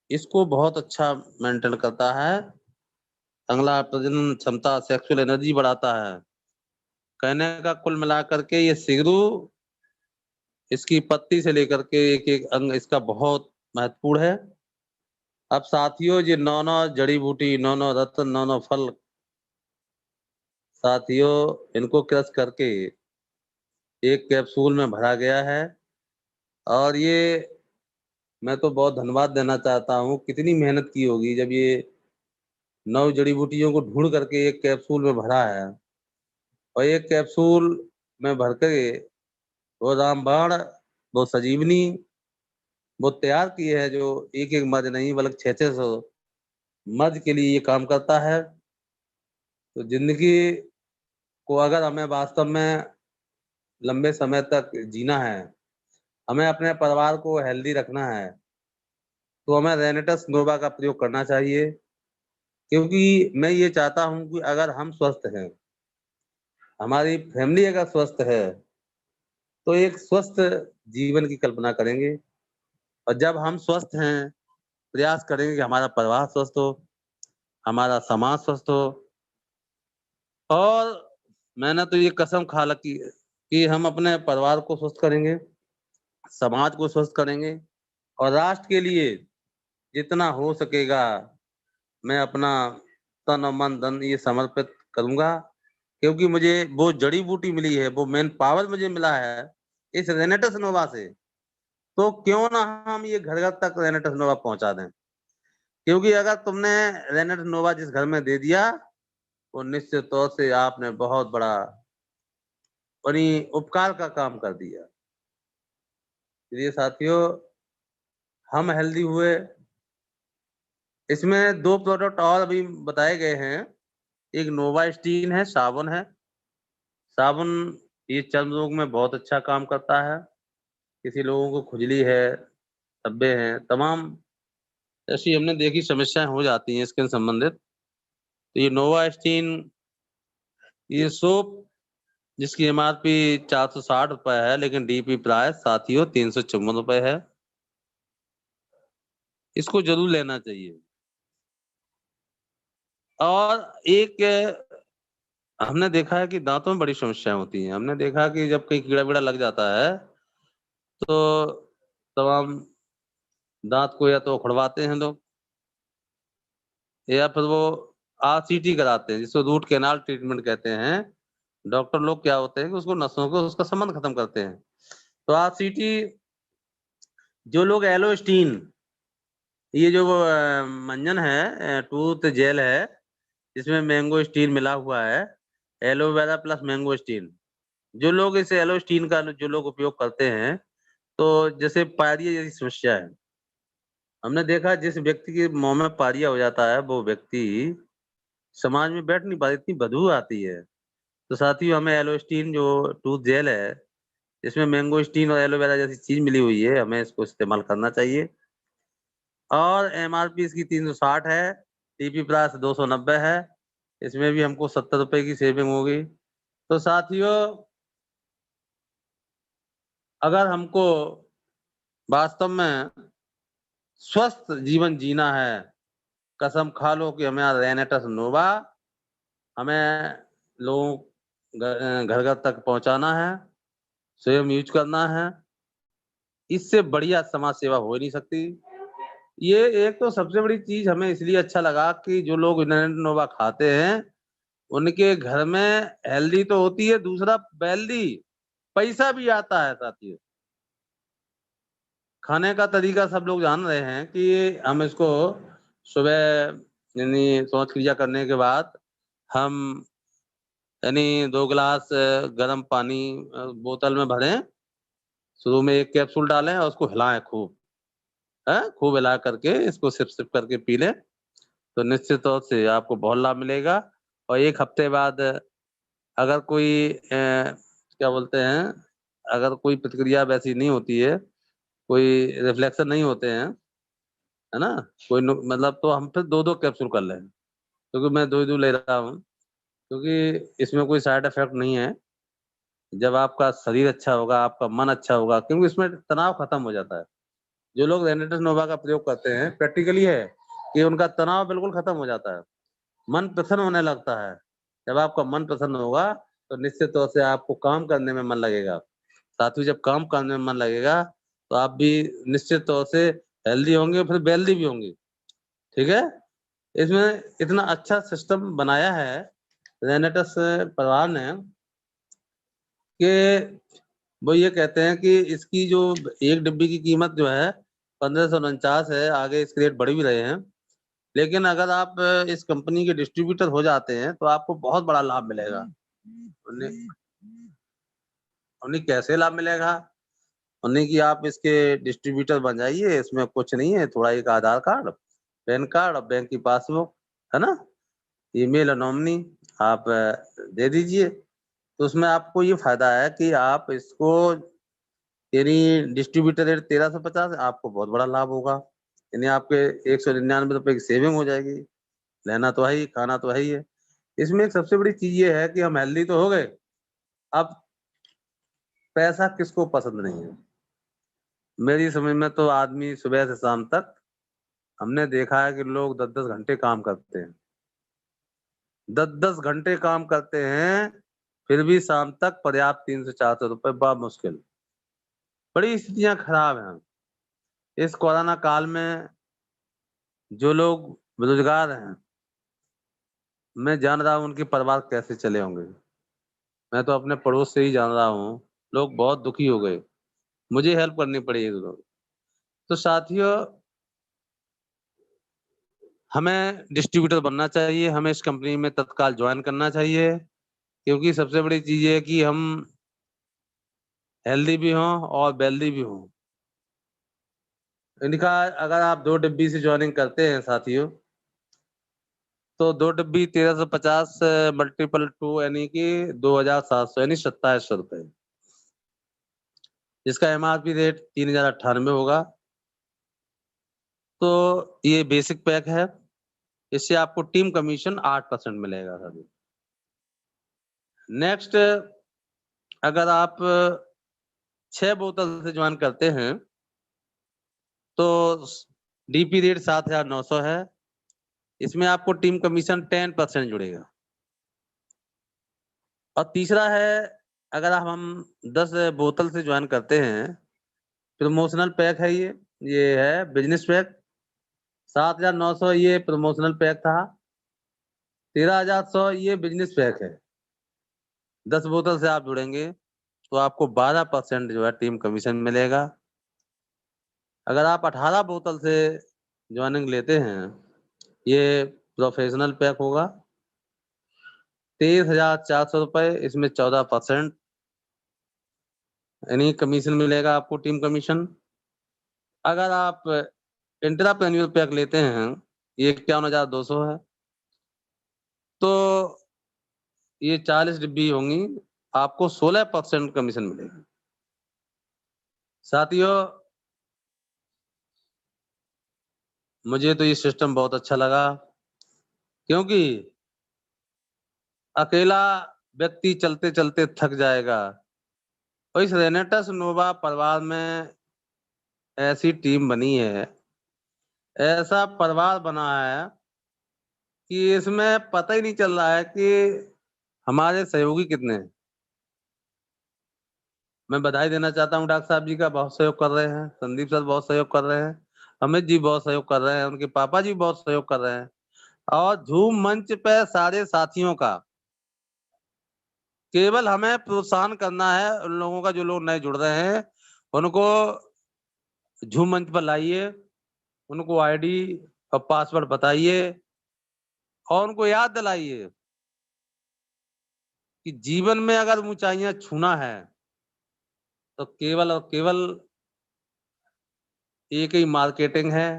इसको बहुत अच्छा मेंटेन करता है। अगला प्रजनन क्षमता, सेक्सुअल एनर्जी बढ़ाता है। कहने का कुल मिलाकर के ये सिगरू, इसकी पत्ती से लेकर के एक एक अंग इसका बहुत महत्वपूर्ण है। अब साथियों, ये 9 जड़ी बूटी, 9 रत्न, 9 फल साथियों, इनको क्रश करके एक कैप्सूल में भरा गया है। और ये मैं तो बहुत धन्यवाद देना चाहता हूँ, कितनी मेहनत की होगी जब ये 9 जड़ी बूटियों को ढूंढ करके एक कैप्सूल में भरा है। और एक कैप्सूल में भर के वो रामबाण, वो संजीवनी, वो तैयार की है, जो एक एक मर्ज नहीं बल्कि 600 मर्ज के लिए ये काम करता है। तो जिंदगी को अगर हमें वास्तव में लंबे समय तक जीना है, हमें अपने परिवार को हेल्दी रखना है, तो हमें रेनेटस नोवा का प्रयोग करना चाहिए। क्योंकि मैं ये चाहता हूं कि अगर हम स्वस्थ हैं, हमारी फैमिली अगर स्वस्थ है, तो एक स्वस्थ जीवन की कल्पना करेंगे। और जब हम स्वस्थ हैं, प्रयास करेंगे कि हमारा परिवार स्वस्थ हो, हमारा समाज स्वस्थ हो। और मैंने तो ये कसम खा रखी है कि हम अपने परिवार को स्वस्थ करेंगे, समाज को स्वस्थ करेंगे, और राष्ट्र के लिए जितना हो सकेगा मैं अपना तन और मन धन ये समर्पित करूंगा, क्योंकि मुझे वो जड़ी बूटी मिली है, वो मैन पावर मुझे मिला है इस रेनेटस नोवा से। तो क्यों ना हम ये घर घर तक रेनेटस नोवा पहुंचा दें, क्योंकि अगर तुमने रेनेटस नोवा जिस घर में दे दिया, वो निश्चित तौर से आपने बहुत बड़ी उपकार का काम कर दिया। ये साथियों, हम हेल्दी हुए। इसमें 2 प्रोडक्ट और अभी बताए गए हैं। एक नोवास्टीन है, साबुन है। साबुन ये चर्म रोग में बहुत अच्छा काम करता है। किसी लोगों को खुजली है, धब्बे हैं, तमाम ऐसी हमने देखी समस्याएं हो जाती हैं स्किन संबंधित। तो ये नोवास्टीन ये सोप जिसकी एमआरपी 460 रुपए है, लेकिन डीपी प्राइस साथियों 354 रुपए है। इसको जरूर लेना चाहिए। और एक हमने देखा है कि दांतों में बड़ी समस्याएं होती हैं। हमने देखा कि जब कहीं कीड़ा वीड़ा लग जाता है तो तमाम दांत को या तो उखड़वाते हैं लोग, या फिर वो आरसीटी कराते हैं, जिसको रूट कैनाल ट्रीटमेंट कहते हैं। डॉक्टर लोग क्या होते हैं कि उसको नसों को उसका संबंध खत्म करते हैं। तो आरसीटी, जो लोग एलोस्टीन ये जो मंजन है, टूथ जेल है, जिसमें मैंगो स्टीन मिला हुआ है, एलोवेरा प्लस मैंगो स्टीन, जो लोग इस एलोस्टीन का जो लोग उपयोग करते हैं, तो जैसे पायरिया जैसी समस्या है, हमने देखा जिस व्यक्ति के मुंह में पायरिया हो जाता है वो व्यक्ति समाज में बैठ नहीं पाता, इतनी बदबू आती है। तो साथियों, हमें एलोस्टीन जो टूथ जेल है, इसमें मैंगो स्टीन और एलोवेरा जैसी चीज मिली हुई है, हमें इसको इस्तेमाल करना चाहिए। और एमआरपी इसकी 360 है, टीपी प्लस 290 है। इसमें भी हमको 70 रुपए की सेविंग होगी। तो साथियों, अगर हमको वास्तव में स्वस्थ जीवन जीना है, कसम खा लो कि हमें रेनेटस नोवा हमें लोग घर घर तक पहुंचाना है, स्वयं यूज करना है। इससे बढ़िया समाज सेवा हो ही नहीं सकती। ये एक तो सबसे बड़ी चीज हमें इसलिए अच्छा लगा कि जो लोग रेनेटस नोवा खाते हैं उनके घर में हेल्दी तो होती है, दूसरा वेल्दी पैसा भी आता है। साथियों, खाने का तरीका सब लोग जान रहे हैं कि हम इसको सुबह यानी शौच क्रिया करने के बाद हम यानी 2 गिलास गर्म पानी बोतल में भरें, शुरू में 1 कैप्सूल डालें और उसको हिलाएं खूब, खूब हिला करके इसको सिप सिप करके पी लें, तो निश्चित तौर से आपको बहुत लाभ मिलेगा। और 1 हफ्ते बाद अगर कोई क्या बोलते हैं, अगर कोई प्रतिक्रिया वैसी नहीं होती है, कोई रिफ्लेक्शन नहीं होते हैं, है ना, कोई मतलब, तो हम फिर 2-2 कैप्सूल कर लें, क्योंकि मैं 2 ही 2 ले रहा हूँ, क्योंकि इसमें कोई साइड इफेक्ट नहीं है। जब आपका शरीर अच्छा होगा, आपका मन अच्छा होगा, क्योंकि इसमें तनाव खत्म हो जाता है। जो लोग रेनेटस नोवा का प्रयोग करते हैं, प्रैक्टिकली है कि उनका तनाव बिल्कुल खत्म हो जाता है, मन प्रसन्न होने लगता है। जब आपका मन प्रसन्न होगा तो निश्चित तौर से आपको काम करने में मन लगेगा। साथियों, जब काम करने में मन लगेगा तो आप भी निश्चित तौर से हेल्दी होंगे, फिर वेल्दी भी होंगे। ठीक है? इसमें इतना अच्छा सिस्टम बनाया है रेनेटस परिवार ने कि वो ये कहते हैं कि इसकी जो 1 डिब्बी की कीमत जो है 1549 है, आगे इसके रेट बढ़ भी रहे हैं। लेकिन अगर आप इस कंपनी के डिस्ट्रीब्यूटर हो जाते हैं तो आपको बहुत बड़ा लाभ मिलेगा। उन्हें उन्हें कैसे लाभ मिलेगा? उन्हें कि आप इसके डिस्ट्रीब्यूटर बन जाइए, इसमें कुछ नहीं है, थोड़ा एक आधार कार्ड, पैन कार्ड और बैंक की पासबुक, है ना? ईमेल और नॉमिनी आप दे दीजिए। तो उसमें आपको ये फायदा है कि आप इसको यानी डिस्ट्रीब्यूटर रेट 1350, आपको बहुत बड़ा लाभ होगा। यानी आपके 199 रुपए की सेविंग हो जाएगी। लेना तो है ही, खाना तो है ही है। इसमें एक सबसे बड़ी चीज ये है कि हम हेल्दी तो हो गए, अब पैसा किसको पसंद नहीं है? मेरी समझ में तो आदमी सुबह से शाम तक हमने देखा है कि लोग 10-10 घंटे काम करते हैं, 10-10 घंटे काम करते हैं, फिर भी शाम तक पर्याप्त 300 से 400 रुपए बड़ा मुश्किल। बड़ी स्थितियां खराब हैं। इस कोरोना काल में जो लोग बेरोजगार हैं, मैं जान रहा हूँ उनके परिवार कैसे चले होंगे। मैं तो अपने पड़ोस से ही जान रहा हूँ, लोग बहुत दुखी हो गए, मुझे हेल्प करनी पड़ी एक लोग। तो साथियों, हमें डिस्ट्रीब्यूटर बनना चाहिए, हमें इस कंपनी में तत्काल ज्वाइन करना चाहिए, क्योंकि सबसे बड़ी चीज ये है कि हम हेल्दी भी हों और वेल्दी भी हों। इनका अगर आप 2 डिब्बी से ज्वाइनिंग करते हैं साथियों, तो 2 डिब्बी 1350 मल्टीपल 2 यानी कि 2700 यानी 2700 रुपए, जिसका एमआरपी रेट 3098 होगा। तो ये बेसिक पैक है, इससे आपको टीम कमीशन 8% मिलेगा सर। नेक्स्ट, अगर आप 6 बोतल से ज्वाइन करते हैं तो डीपी रेट 7900 है, इसमें आपको टीम कमीशन 10% जुड़ेगा। और तीसरा है, अगर हम 10 बोतल से ज्वाइन करते हैं, प्रमोशनल पैक है ये है बिजनेस पैक। 7900 ये प्रमोशनल पैक था, 13100 ये बिजनेस पैक है। 10 बोतल से आप जुड़ेंगे तो आपको 12% जो है टीम कमीशन मिलेगा। अगर आप 18 बोतल से ज्वाइनिंग लेते हैं, ये प्रोफेशनल पैक होगा, 23,400 रुपए, इसमें 14% यानी कमीशन मिलेगा आपको, टीम कमीशन। अगर आप इंट्राप्रेन्योर पैक लेते हैं, ये 51,200 है, तो ये 40 डिब्बी होंगी, आपको 16% कमीशन मिलेगा। साथियों, मुझे तो ये सिस्टम बहुत अच्छा लगा, क्योंकि अकेला व्यक्ति चलते चलते थक जाएगा, और इस रेनेटस नोवा परिवार में ऐसी टीम बनी है, ऐसा परिवार बना है कि इसमें पता ही नहीं चल रहा है कि हमारे सहयोगी कितने हैं। मैं बधाई देना चाहता हूँ डॉक्टर साहब जी का, बहुत सहयोग कर रहे हैं, संदीप सर बहुत सहयोग कर रहे हैं, अमित जी बहुत सहयोग कर रहे हैं, उनके पापा जी बहुत सहयोग कर रहे हैं, और झूम मंच पे सारे साथियों का केवल हमें प्रोत्साहन करना है। उन लोगों का जो लोग नए जुड़ रहे हैं, उनको झूम मंच पर लाइए, उनको आईडी और पासवर्ड बताइए, और उनको याद दिलाइए कि जीवन में अगर ऊंचाइयां छूना है तो केवल और केवल एक ही मार्केटिंग है,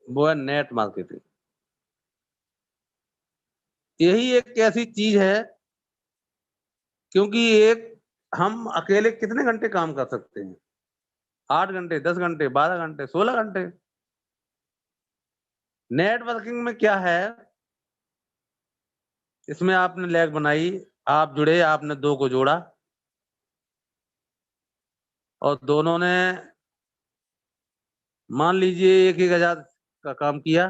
वो है नेट मार्केटिंग। यही एक ऐसी चीज है, क्योंकि एक हम अकेले कितने घंटे काम कर सकते हैं? 8 घंटे, 10 घंटे, 12 घंटे, 16 घंटे। नेटवर्किंग में क्या है, इसमें आपने लैग बनाई, आप जुड़े, आपने 2 को जोड़ा, और दोनों ने मान लीजिए 1,000 का काम किया,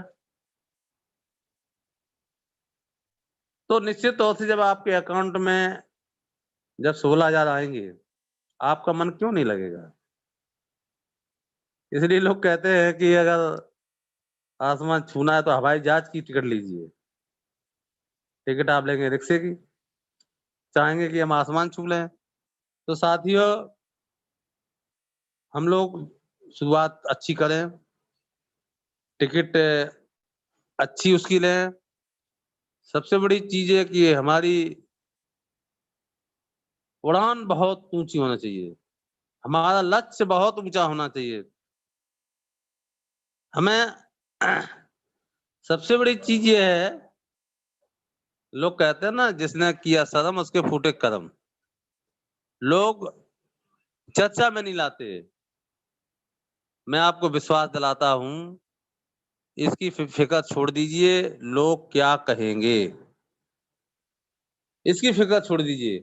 तो निश्चित तौर से जब आपके अकाउंट में जब 16,000 आएंगे, आपका मन क्यों नहीं लगेगा? इसलिए लोग कहते हैं कि अगर आसमान छूना है तो हवाई जहाज की टिकट लीजिए। टिकट आप लेंगे रिक्शे की, चाहेंगे कि हम आसमान छू लें। तो साथियों, हम लोग शुरुआत अच्छी करें, टिकट अच्छी उसकी लें। सबसे बड़ी चीज है कि हमारी उड़ान बहुत ऊंची होना चाहिए, हमारा लक्ष्य बहुत ऊंचा होना चाहिए। हमें सबसे बड़ी चीज ये है, लोग कहते हैं ना, जिसने किया शर्म उसके फूटे कर्म। लोग चर्चा में नहीं लाते, मैं आपको विश्वास दिलाता हूं, इसकी फिक्र छोड़ दीजिए, लोग क्या कहेंगे, इसकी फिक्र छोड़ दीजिए।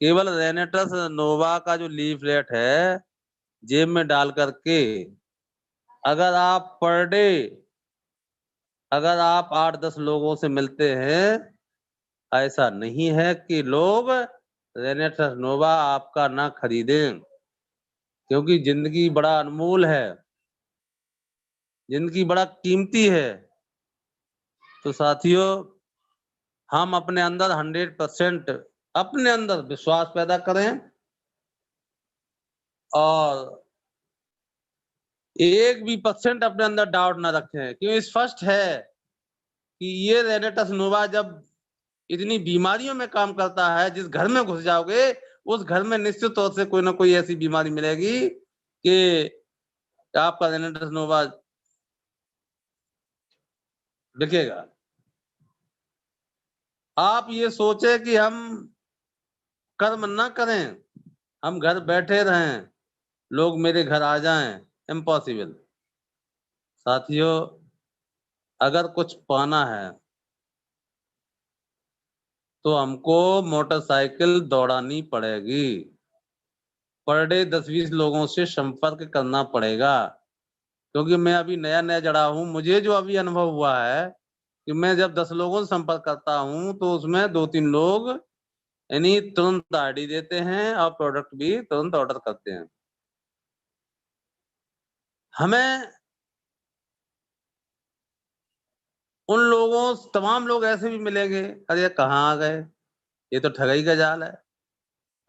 केवल रेनेटस नोवा का जो लीफलेट है, जेब में डाल करके अगर आप पर डे अगर आप 8-10 लोगों से मिलते हैं, ऐसा नहीं है कि लोग रेनेटस नोवा आपका ना खरीदें, क्योंकि जिंदगी बड़ा अनमोल है। जिंदगी बड़ा कीमती है। तो साथियों, हम अपने अंदर 100% अपने अंदर विश्वास पैदा करें और 1% अपने अंदर डाउट ना रखें, क्योंकि स्पष्ट है कि ये रेनेटस नोवा जब इतनी बीमारियों में काम करता है, जिस घर में घुस जाओगे उस घर में निश्चित तौर से कोई ना कोई ऐसी बीमारी मिलेगी कि आपका रेनेटस नोवा दिखेगा। आप ये सोचे कि हम कर्म ना करें, हम घर बैठे रहें, लोग मेरे घर आ जाएं, इम्पॉसिबल। साथियों, अगर कुछ पाना है तो हमको मोटरसाइकिल दौड़ानी पड़ेगी, पर डे 10-20 लोगों से संपर्क करना पड़ेगा, क्योंकि मैं अभी नया नया जड़ा हूं। मुझे जो अभी अनुभव हुआ है कि मैं जब 10 लोगों से संपर्क करता हूं तो उसमें 2-3 लोग यानी तुरंत आईडी देते हैं और प्रोडक्ट भी तुरंत ऑर्डर करते हैं। हमें उन लोगों तमाम लोग ऐसे भी मिलेंगे, अरे कहाँ आ गए, ये तो ठगाई का जाल है,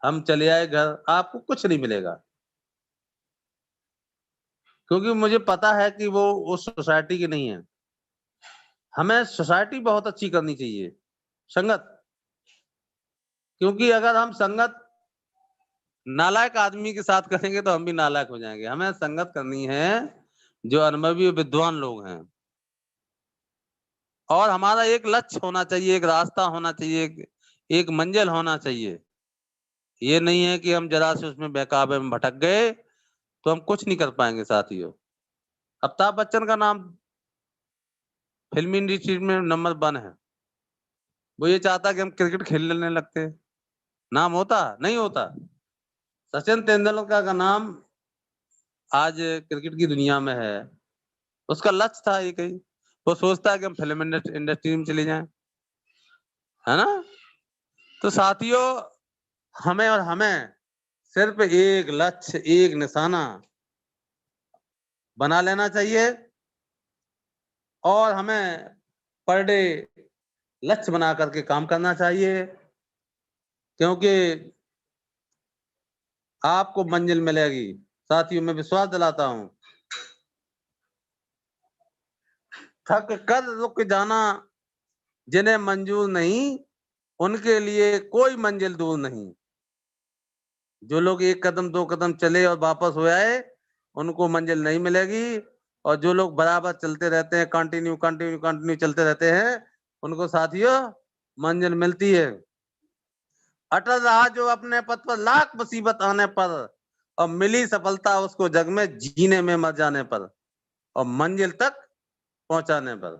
हम चले आए घर, आपको कुछ नहीं मिलेगा, क्योंकि मुझे पता है कि वो उस सोसाइटी की नहीं है। हमें सोसाइटी बहुत अच्छी करनी चाहिए, संगत, क्योंकि अगर हम संगत नालायक आदमी के साथ करेंगे तो हम भी नालायक हो जाएंगे। हमें संगत करनी है जो अनुभवी विद्वान लोग हैं, और हमारा एक लक्ष्य होना चाहिए, एक रास्ता होना चाहिए, एक मंजिल होना चाहिए। ये नहीं है कि हम जरा से उसमें बहकावे में भटक गए तो हम कुछ नहीं कर पाएंगे। साथियों, अमिताभ बच्चन का नाम फिल्मी इंडस्ट्री में नंबर 1 है। वो ये चाहता कि हम क्रिकेट खेलने लगते, नाम होता नहीं होता। सचिन तेंदुलकर का नाम आज क्रिकेट की दुनिया में है, उसका लक्ष्य था ये कहीं, वो सोचता है कि हम फिल्म इंडस्ट्री में चले जाएं, है ना। तो साथियों, हमें सिर्फ एक लक्ष्य, एक निशाना बना लेना चाहिए, और हमें पर डे लक्ष्य बना करके काम करना चाहिए, क्योंकि आपको मंजिल मिलेगी। साथियों, मैं विश्वास दिलाता हूं, थक कर रुक जाना जिन्हें मंजूर नहीं, उनके लिए कोई मंजिल दूर नहीं। जो लोग 1 कदम 2 कदम चले और वापस हो आए, उनको मंजिल नहीं मिलेगी, और जो लोग बराबर चलते रहते हैं, कंटिन्यू चलते रहते हैं, उनको साथियों मंजिल मिलती है। अटल रहा जो अपने पथ पर, लाख मुसीबत आने पर, और मिली सफलता उसको जग में जीने में मर जाने पर, और मंजिल तक पहुंचाने पर।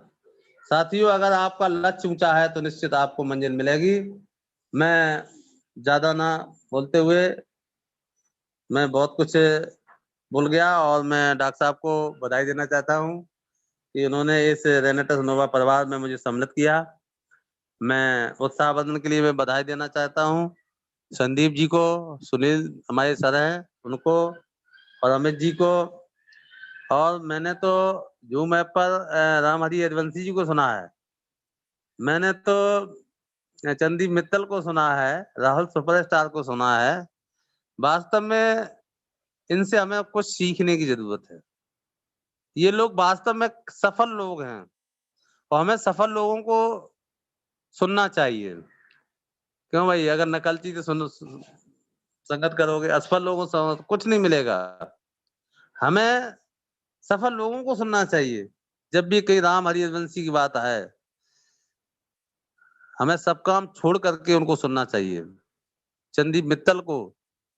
साथियों, अगर आपका लक्ष्य ऊंचा है तो निश्चित आपको मंजिल मिलेगी। मैं ज्यादा ना बोलते हुए, मैं बहुत कुछ भूल गया, और मैं डॉक्टर साहब को बधाई देना चाहता हूं कि उन्होंने इस रेनेटस नोवा परिवार में मुझे सम्मिलित किया। मैं उत्साहवर्धन के लिए मैं बधाई देना चाहता हूं संदीप जी को, सुनील हमारे सर हैं उनको, और अमित जी को। और मैंने तो जूम ऐप पर रामहरि यदुवंशी जी को सुना है, मैंने तो चंदीप मित्तल को सुना है, राहुल सुपरस्टार को सुना है। वास्तव में इनसे हमें कुछ सीखने की जरूरत है। ये लोग वास्तव में सफल लोग हैं, और हमें सफल लोगों को सुनना चाहिए। क्यों भाई, अगर नकलची से संगत करोगे, असफल लोगों से कुछ नहीं मिलेगा। हमें सफल लोगों को सुनना चाहिए। जब भी कहीं रामहरि यदुवंशी की बात आए, हमें सब काम छोड़ करके उनको सुनना चाहिए। चंदीप मित्तल को,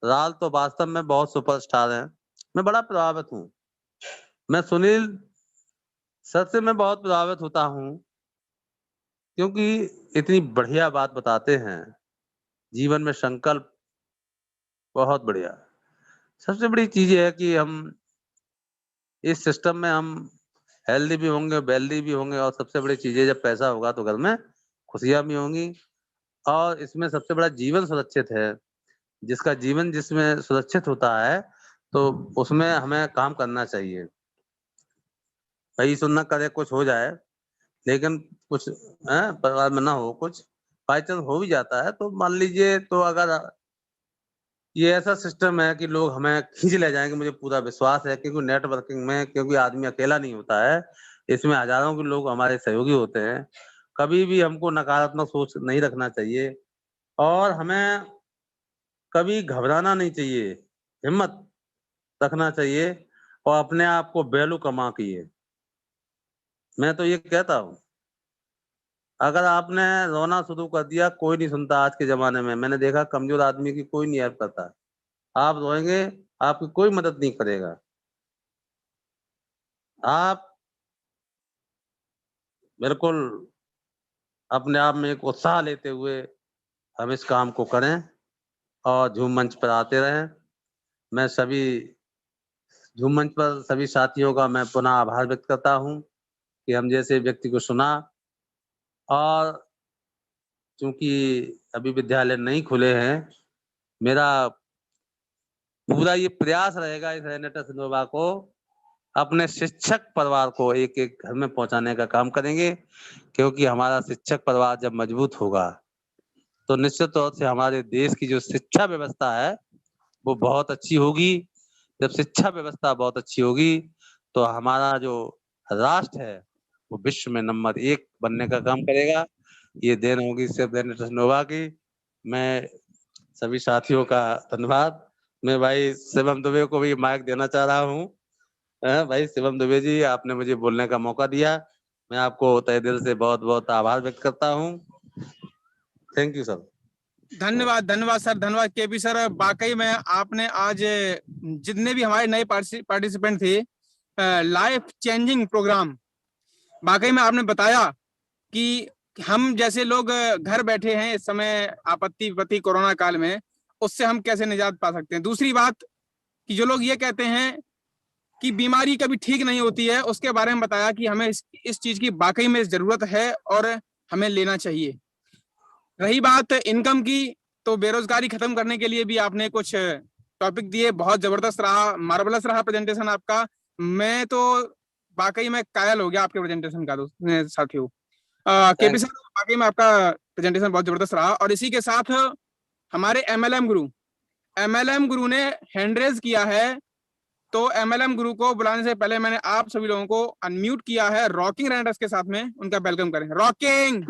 राल तो वास्तव में बहुत सुपरस्टार हैं, मैं बड़ा प्रभावित हूँ। मैं सुनील सर से मैं बहुत प्रभावित होता हूँ, क्योंकि इतनी बढ़िया बात बताते हैं, जीवन में संकल्प बहुत बढ़िया। सबसे बड़ी चीज है कि हम इस सिस्टम में हम हेल्दी भी होंगे, वेल्दी भी होंगे, और सबसे बड़ी चीज है जब पैसा होगा तो घर में खुशियां भी होंगी, और इसमें सबसे बड़ा जीवन सुरक्षित है। जिसका जीवन जिसमें सुरक्षित होता है तो उसमें हमें काम करना चाहिए। भाई सुनना करे कुछ हो जाए, लेकिन कुछ परिवार में ना हो, कुछ बाई चांस हो भी जाता है तो मान लीजिए, तो अगर ये ऐसा सिस्टम है कि लोग हमें खींच ले जाएंगे, मुझे पूरा विश्वास है, क्योंकि नेटवर्किंग में, क्योंकि आदमी अकेला नहीं होता है, इसमें हजारों के लोग हमारे सहयोगी होते हैं। कभी भी हमको नकारात्मक सोच नहीं रखना चाहिए और हमें कभी घबराना नहीं चाहिए, हिम्मत रखना चाहिए और अपने आप को वैल्यू कमा किए। मैं तो ये कहता हूँ, अगर आपने रोना शुरू कर दिया, कोई नहीं सुनता आज के जमाने में। मैंने देखा कमजोर आदमी की कोई नहीं हेल्प करता। आप रोएंगे, आपकी कोई मदद नहीं करेगा। आप बिल्कुल अपने आप में एक उत्साह लेते हुए हम इस काम को करें और झूम मंच पर आते रहें। मैं सभी झूम मंच पर सभी साथियों का मैं पुनः आभार व्यक्त करता हूँ कि हम जैसे व्यक्ति को सुना। और चूंकि अभी विद्यालय नहीं खुले हैं, मेरा पूरा ये प्रयास रहेगा इस रेनेटा सिनोवा को अपने शिक्षक परिवार को एक एक घर में पहुंचाने का काम करेंगे, क्योंकि हमारा शिक्षक परिवार जब मजबूत होगा तो निश्चित तौर से हमारे देश की जो शिक्षा व्यवस्था है वो बहुत अच्छी होगी। जब शिक्षा व्यवस्था बहुत अच्छी होगी तो हमारा जो राष्ट्र है वो विश्व में नंबर 1 बनने का काम करेगा। ये देन होगी सिर्फ रेनेटा सिनोवा की। मैं सभी साथियों का धन्यवाद। मैं भाई शिवम दुबे को भी माइक देना चाह रहा हूँ। भाई शिवम दुबे जी, आपने मुझे बोलने का मौका दिया, मैं आपको तहे दिल से बहुत बहुत आभार व्यक्त करता हूँ। Thank you sir. धन्यवाद, धन्यवाद सर, धन्यवाद केपी सर। वाकई में आपने आज जितने भी हमारे नए पार्टिसिपेंट थे, लाइफ चेंजिंग प्रोग्राम, वाकई में आपने बताया कि हम जैसे लोग घर बैठे हैं इस समय आपत्ति विपत्ति कोरोना काल में, उससे हम कैसे निजात पा सकते हैं। दूसरी बात कि जो लोग ये कहते हैं कि बीमारी कभी ठीक नहीं होती है, उसके बारे में बताया कि हमें इस चीज की वाकई में जरूरत है और हमें लेना चाहिए। रही बात इनकम की, तो बेरोजगारी खत्म करने के लिए भी आपने कुछ टॉपिक दिए, बहुत जबरदस्त रहा, मार्वलस रहा प्रेजेंटेशन आपका। मैं तो वाकई में कायल हो गया आपके प्रेजेंटेशन का साथियों। केपी सर, वाकई में आपका प्रेजेंटेशन बहुत जबरदस्त रहा। और इसी के साथ हमारे एमएलएम गुरु ने हैंड रेज किया है, तो एमएलएम गुरु को बुलाने से पहले मैंने आप सभी लोगों को अनम्यूट किया है। रॉकिंग रेनेटस के साथ में उनका वेलकम करें। रॉकिंग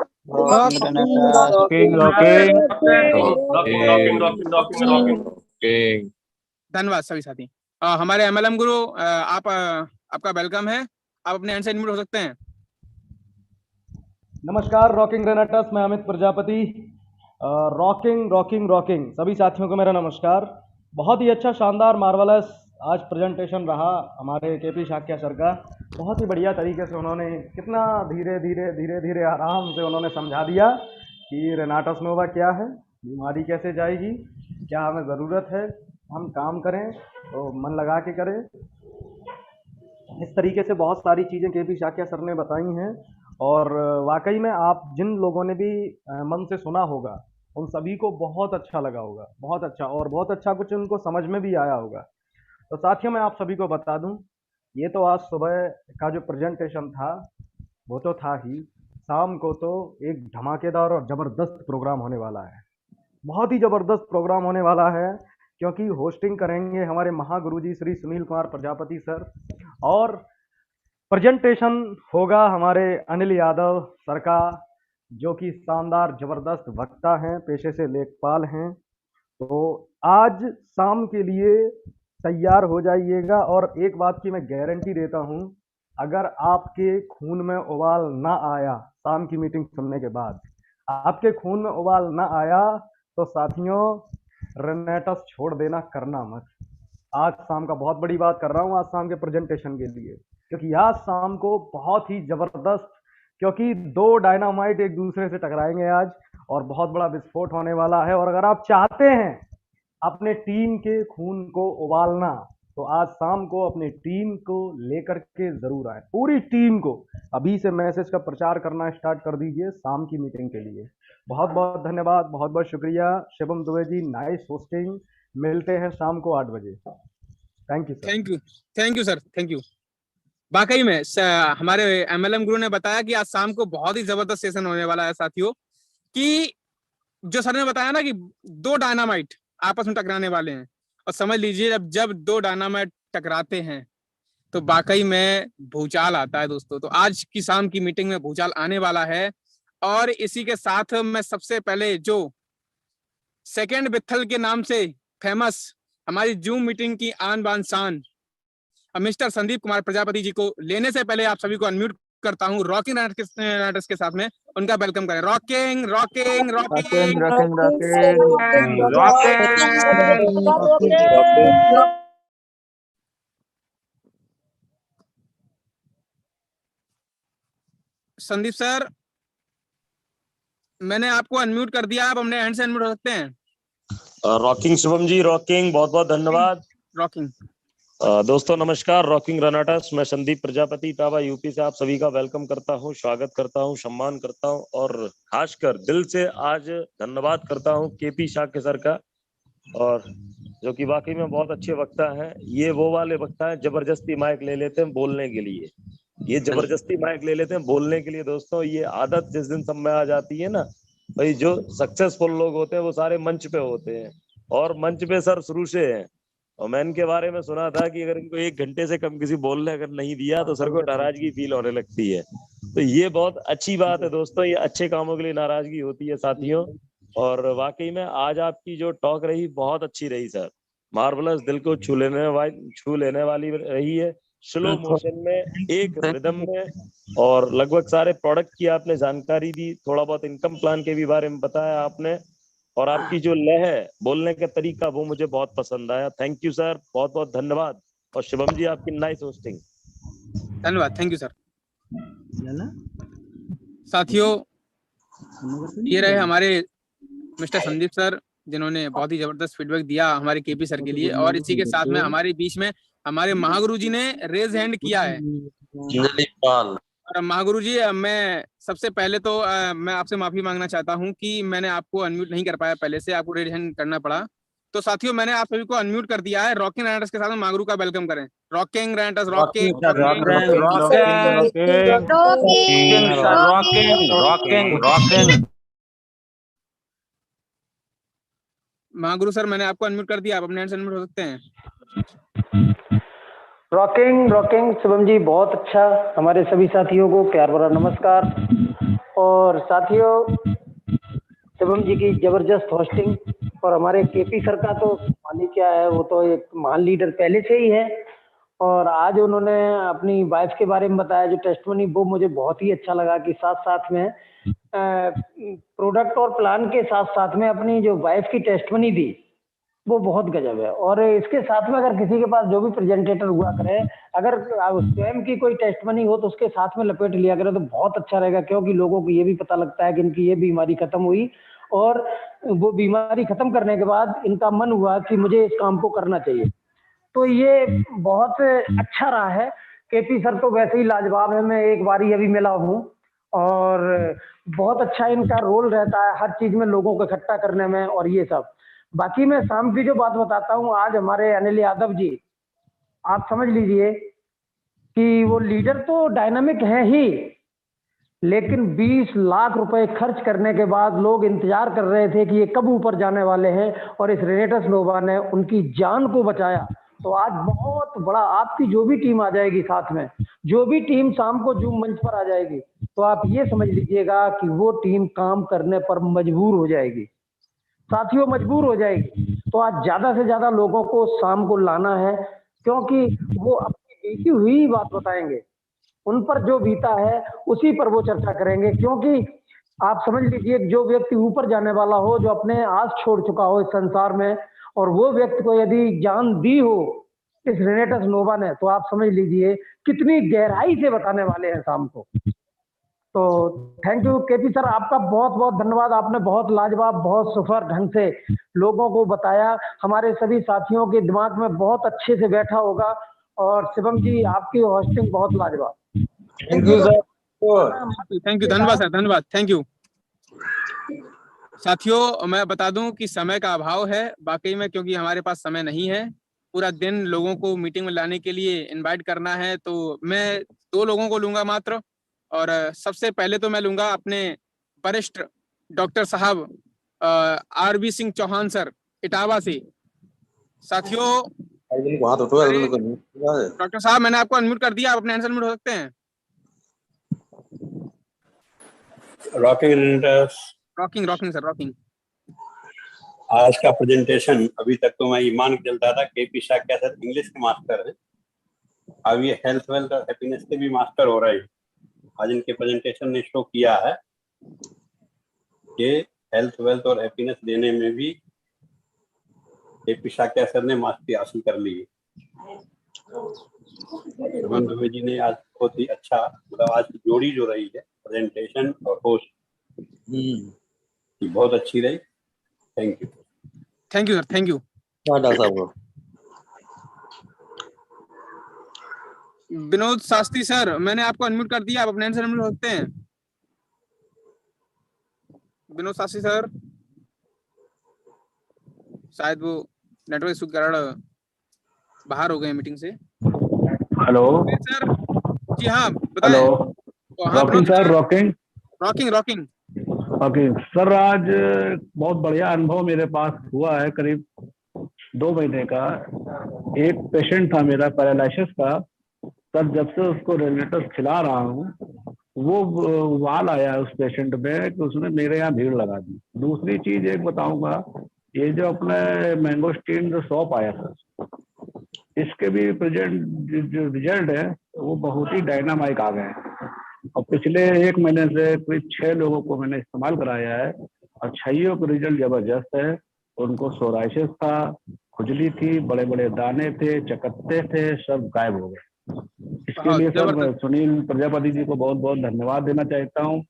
धन्यवाद सभी साथी। हमारे एमएलएम गुरु, आपका वेलकम है, आप अपने एंड से अनम्यूट हो सकते हैं। नमस्कार रॉकिंग रेनेटस, मैं अमित प्रजापति। रॉकिंग सभी साथियों को मेरा नमस्कार। बहुत ही अच्छा, शानदार, मार्वलस आज प्रेजेंटेशन रहा हमारे केपी शाक्या सर का। बहुत ही बढ़िया तरीके से उन्होंने कितना धीरे धीरे आराम से उन्होंने समझा दिया कि रेनेटा सिनोवा क्या है, बीमारी कैसे जाएगी, क्या हमें ज़रूरत है, हम काम करें तो मन लगा के करें। इस तरीके से बहुत सारी चीज़ें केपी शाक्या सर ने बताई हैं और वाकई में आप जिन लोगों ने भी मन से सुना होगा उन सभी को बहुत अच्छा लगा होगा, बहुत अच्छा, और बहुत अच्छा कुछ उनको समझ में भी आया होगा। तो साथियों, मैं आप सभी को बता दूं, ये तो आज सुबह का जो प्रेजेंटेशन था वो तो था ही, शाम को तो एक धमाकेदार और ज़बरदस्त प्रोग्राम होने वाला है। बहुत ही ज़बरदस्त प्रोग्राम होने वाला है, क्योंकि होस्टिंग करेंगे हमारे महागुरुजी श्री सुनील कुमार प्रजापति सर, और प्रेजेंटेशन होगा हमारे अनिल यादव सर का, जो कि शानदार ज़बरदस्त वक्ता हैं, पेशे से लेखपाल हैं। तो आज शाम के लिए तैयार हो जाइएगा। और एक बात की मैं गारंटी देता हूं, अगर आपके खून में उबाल ना आया, शाम की मीटिंग सुनने के बाद आपके खून में उबाल ना आया, तो साथियों रेनेटस छोड़ देना, करना मत। आज शाम का बहुत बड़ी बात कर रहा हूं, आज शाम के प्रेजेंटेशन के लिए, क्योंकि आज शाम को बहुत ही जबरदस्त, क्योंकि दो डायनामाइट एक दूसरे से टकराएंगे आज और बहुत बड़ा विस्फोट होने वाला है। और अगर आप चाहते हैं अपने टीम के खून को उबालना, तो आज शाम को अपनी टीम को लेकर के जरूर आए, पूरी टीम को अभी से मैसेज का प्रचार करना स्टार्ट कर दीजिए शाम की मीटिंग के लिए। बहुत बहुत धन्यवाद, बहुत बहुत शुक्रिया शिवम दुबे जी, नाइस होस्टिंग। मिलते हैं शाम को 8 बजे। Thank you sir. Thank you sir, thank you. वाकई में हमारे MLM गुरु ने बताया कि आज शाम को बहुत ही जबरदस्त सेशन होने वाला है साथियों, कि जो सर ने बताया ना कि 2 डायनामाइट आपस में टकराने वाले हैं, और समझ लीजिए जब 2 डायनामाइट टकराते हैं तो वाकई में भूचाल आता है दोस्तों। तो आज की शाम की मीटिंग में भूचाल आने वाला है। और इसी के साथ मैं सबसे पहले जो सेकंड वित्थल के नाम से फेमस हमारी जूम मीटिंग की आन बान शान मिस्टर संदीप कुमार प्रजापति जी को लेने से पहले आप सभी को अनम्यूट करता हूं, रॉकिंग राइटर्स के साथ में उनका वेलकम करें। Rocking rocking rocking rocking. Sandeep sir, मैंने आपको अनम्यूट कर दिया, आप अपने हैंड से अनम्यूट हो सकते हैं। रॉकिंग शुभम जी, रॉकिंग, बहुत बहुत धन्यवाद। रॉकिंग दोस्तों नमस्कार, रॉकिंग रनाटस, मैं संदीप प्रजापति इटावा यूपी से आप सभी का वेलकम करता हूं, स्वागत करता हूं, सम्मान करता हूं और खासकर दिल से आज धन्यवाद करता हूं केपी शाक्य सर का, और जो कि वाकई में बहुत अच्छे वक्ता हैं। ये वो वाले वक्ता हैं जबरदस्ती माइक ले लेते हैं बोलने के लिए, ये जबरदस्ती माइक ले लेते हैं बोलने के लिए। दोस्तों ये आदत जिस दिन सब में आ जाती है ना भाई, जो सक्सेसफुल लोग होते हैं वो सारे मंच पे होते हैं, और मंच पे सर शुरू से हैं। और मैं इनके बारे में सुना था कि अगर इनको 1 घंटे से कम किसी बोलने अगर नहीं दिया तो सर को नाराजगी फील होने लगती है। तो ये बहुत अच्छी बात है दोस्तों, ये अच्छे कामों के लिए नाराजगी होती है साथियों। और वाकई में आज आपकी जो टॉक रही बहुत अच्छी रही सर, मार्वलस, दिल को छू लेने वाली रही है, स्लो मोशन में, एक रिदम में, और लगभग सारे प्रोडक्ट की आपने जानकारी दी, थोड़ा बहुत इनकम प्लान के भी बारे में बताया आपने, और आपकी जो लय है बोलने का तरीका वो मुझे बहुत पसंद आया। थैंक यू सर, बहुत बहुत धन्यवाद। और शुभम जी आपकी नाइस होस्टिंग, धन्यवाद। Thank you sir. साथियों ये रहे हमारे मिस्टर संदीप सर, जिन्होंने बहुत ही जबरदस्त फीडबैक दिया हमारे केपी सर के लिए। और इसी के साथ में हमारे बीच में हमारे महागुरु जी ने रेज हैंड किया है। और महागुरु जी, मैं सबसे पहले तो मैं आपसे माफी मांगना चाहता हूं कि मैंने आपको अनम्यूट नहीं कर पाया, पहले से आपको रेज हैंड करना पड़ा। तो साथियों मैंने आप सभी को अनम्यूट कर दिया है। रॉकिंग राइटर्स के साथ में महागुरु का वेलकम करें। Rocking writers, rocking rocking. Mahaguru sir, मैंने आपको अनम्यूट कर दिया, आप अपने हैंड से अनम्यूट हो सकते हैं। रॉकिंग रॉकिंग शुभम जी, बहुत अच्छा। हमारे सभी साथियों को प्यार भरा नमस्कार। और साथियों, शुभम जी की जबरदस्त होस्टिंग, और हमारे केपी सर का तो मानी क्या है, वो तो एक महान लीडर पहले से ही है। और आज उन्होंने अपनी वाइफ के बारे में बताया जो टेस्टमनी, वो मुझे बहुत ही अच्छा लगा कि साथ साथ में प्रोडक्ट और प्लान के साथ साथ में अपनी जो वाइफ की टेस्टमनी दी, वो बहुत गजब है। और इसके साथ में अगर किसी के पास जो भी प्रेजेंटेटर हुआ करे, अगर स्वयं की कोई टेस्टमनी हो तो उसके साथ में लपेट लिया करे तो बहुत अच्छा रहेगा, क्योंकि लोगों को ये भी पता लगता है कि इनकी ये बीमारी खत्म हुई, और वो बीमारी खत्म करने के बाद इनका मन हुआ कि मुझे इस काम को करना चाहिए। तो ये बहुत अच्छा रहा है। केपी सर तो वैसे ही लाजवाब है, मैं एक बार ही अभी मिला हूँ, और बहुत अच्छा इनका रोल रहता है हर चीज में लोगों को इकट्ठा करने में और ये सब। बाकी मैं शाम की जो बात बताता हूँ, आज हमारे अनिल यादव जी, आप समझ लीजिए कि वो लीडर तो डायनामिक है ही, लेकिन 20 लाख रुपए खर्च करने के बाद लोग इंतजार कर रहे थे कि ये कब ऊपर जाने वाले हैं, और इस रेनेटस नोवा ने उनकी जान को बचाया। तो आज बहुत बड़ा, आपकी जो भी टीम आ जाएगी साथ में, जो भी टीम शाम को जूम मंच पर आ जाएगी, तो आप ये समझ लीजिएगा कि वो टीम काम करने पर मजबूर हो जाएगी साथियों, मजबूर हो जाएगी। तो आज ज्यादा से ज्यादा लोगों को शाम को लाना है, क्योंकि वो अपनी बीती हुई बात बताएंगे, उन पर जो बीता है उसी पर वो चर्चा करेंगे। क्योंकि आप समझ लीजिए, जो व्यक्ति ऊपर जाने वाला हो, जो अपने आस छोड़ चुका हो इस संसार में, और वो व्यक्ति को यदि जान दी हो इस रेनेटस नोवा ने, तो आप समझ लीजिए कितनी गहराई से बताने वाले हैं शाम को। तो थैंक यू केपी सर, आपका बहुत बहुत धन्यवाद। आपने बहुत लाजवाब, बहुत सुपर ढंग से लोगों को बताया, हमारे सभी साथियों के दिमाग में बहुत अच्छे से बैठा होगा। और शिवम जी, आपकी होस्टिंग बहुत लाजवाब। Thank you sir, thank you, धन्यवाद सर, धन्यवाद, थैंक यू। साथियों मैं बता दूं कि समय का अभाव है वाकई में, क्योंकि हमारे पास समय नहीं है। पूरा दिन लोगों को मीटिंग में लाने के लिए इनवाइट करना है, तो मैं 2 लोगों को लूंगा मात्र। और सबसे पहले तो मैं लूंगा अपने वरिष्ठ डॉक्टर साहब आरबी सिंह चौहान सर, इटावा से। साथियों, डॉक्टर साहब मैंने आपको अनम्यूट कर दिया, आप अपने आंसर म्यूट हो सकते हैं। Rocking sir, rocking. आज का प्रेजेंटेशन, अभी तक तो मैं ये मान के चलता था केपी शाक्या सर इंग्लिश के मास्टर हैं, अब ये हेल्थ वेल्थ और हैप्पीनेस के भी मास्टर हो रहे हैं। आज इनके प्रेजेंटेशन ने शो किया है कि हेल्थ वेल्थ और हैप्पीनेस देने में भी केपी शाक्या सर ने मास्टरी हासिल कर ली है। शुभम दुबे जी ने आज बहुत ही अच्छा, मतलब आज की जोड़ी जो रही है प्रेजेंटेशन और होस्ट की बहुत अच्छी रही। Thank you sir, thank you. Doctor साहब विनोद शास्त्री सर, मैंने आपको अनम्यूट कर दिया, आप अपने आंसर म्यूट हो सकते हैं। विनोद शास्त्री सर, शायद वो नेटवर्क इशू के कारण बाहर हो गए मीटिंग से। हेलो सर, जी हाँ बताएं। Hello, rocking sir, rocking. Okay sir, आज बहुत बढ़िया अनुभव मेरे पास हुआ है। करीब 2 महीने का एक पेशेंट था मेरा पैरालिसिस का सर। जब से उसको रेगुलेटर खिला रहा हूँ वो वाल आया उस पेशेंट में कि उसने मेरे यहाँ भीड़ लगा दी। दूसरी चीज एक बताऊंगा, ये जो अपने मैंगोस्टीन जो सॉप आया था, इसके भी प्रेजेंट जो रिजल्ट है वो बहुत ही डायनामाइक आ गए हैं। और पिछले 1 महीने से कोई 6 लोगों को मैंने इस्तेमाल कराया है और 6 का रिजल्ट जबरदस्त है। उनको सोराइसिस था, खुजली थी, बड़े बड़े दाने थे, चकत्ते थे, सब गायब हो गए। इसके लिए सर मैं सुनील प्रजापति जी को बहुत बहुत धन्यवाद देना चाहता हूँ,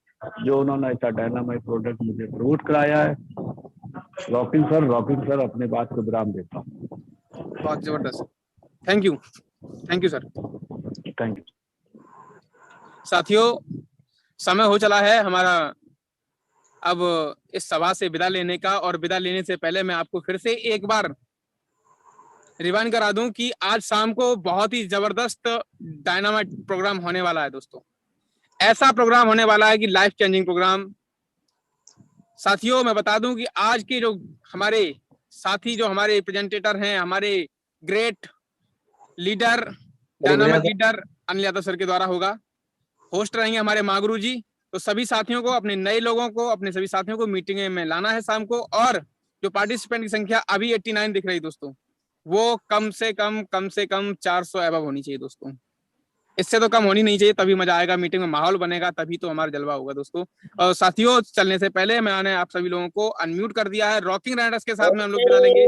जो उन्होंने ऐसा डायनामाइक प्रोडक्ट मुझे प्रमोट कराया है। रॉकिंग सर, अपनी बात को विराम देता हूँ। बहुत जबरदस्त, thank you sir. Thank you. साथियों, समय हो चला है हमारा अब इस सभा से विदा लेने का, और विदा लेने से पहले मैं आपको फिर से एक बार रिवाइंड करा दूं कि आज शाम को बहुत ही जबरदस्त डायनामाइट प्रोग्राम होने वाला है दोस्तों। ऐसा प्रोग्राम होने वाला है कि लाइफ चेंजिंग प्रोग्राम। साथियों, मैं बता दूं कि आज के जो हमारे साथी, जो हमारे प्रेजेंटेटर हैं, हमारे great leader, dynamic leader Anil Yadav sir के द्वारा होगा। होस्ट रहेंगे हमारे मागुरु जी। तो सभी साथियों को, अपने नए लोगों को, अपने सभी साथियों को मीटिंग में लाना है शाम को। और जो पार्टिसिपेंट की संख्या अभी 89 दिख रही दोस्तों, वो कम से कम 400 एबव होनी चाहिए दोस्तों। इससे तो कम होनी नहीं चाहिए, तभी मजा आएगा, मीटिंग में माहौल बनेगा, तभी तो हमारा जलवा होगा दोस्तों। और साथियों, चलने से पहले मैंने आप सभी लोगों को अनम्यूट कर दिया है। रॉकिंग राइडर्स के साथ में हम लोग विदा लेंगे।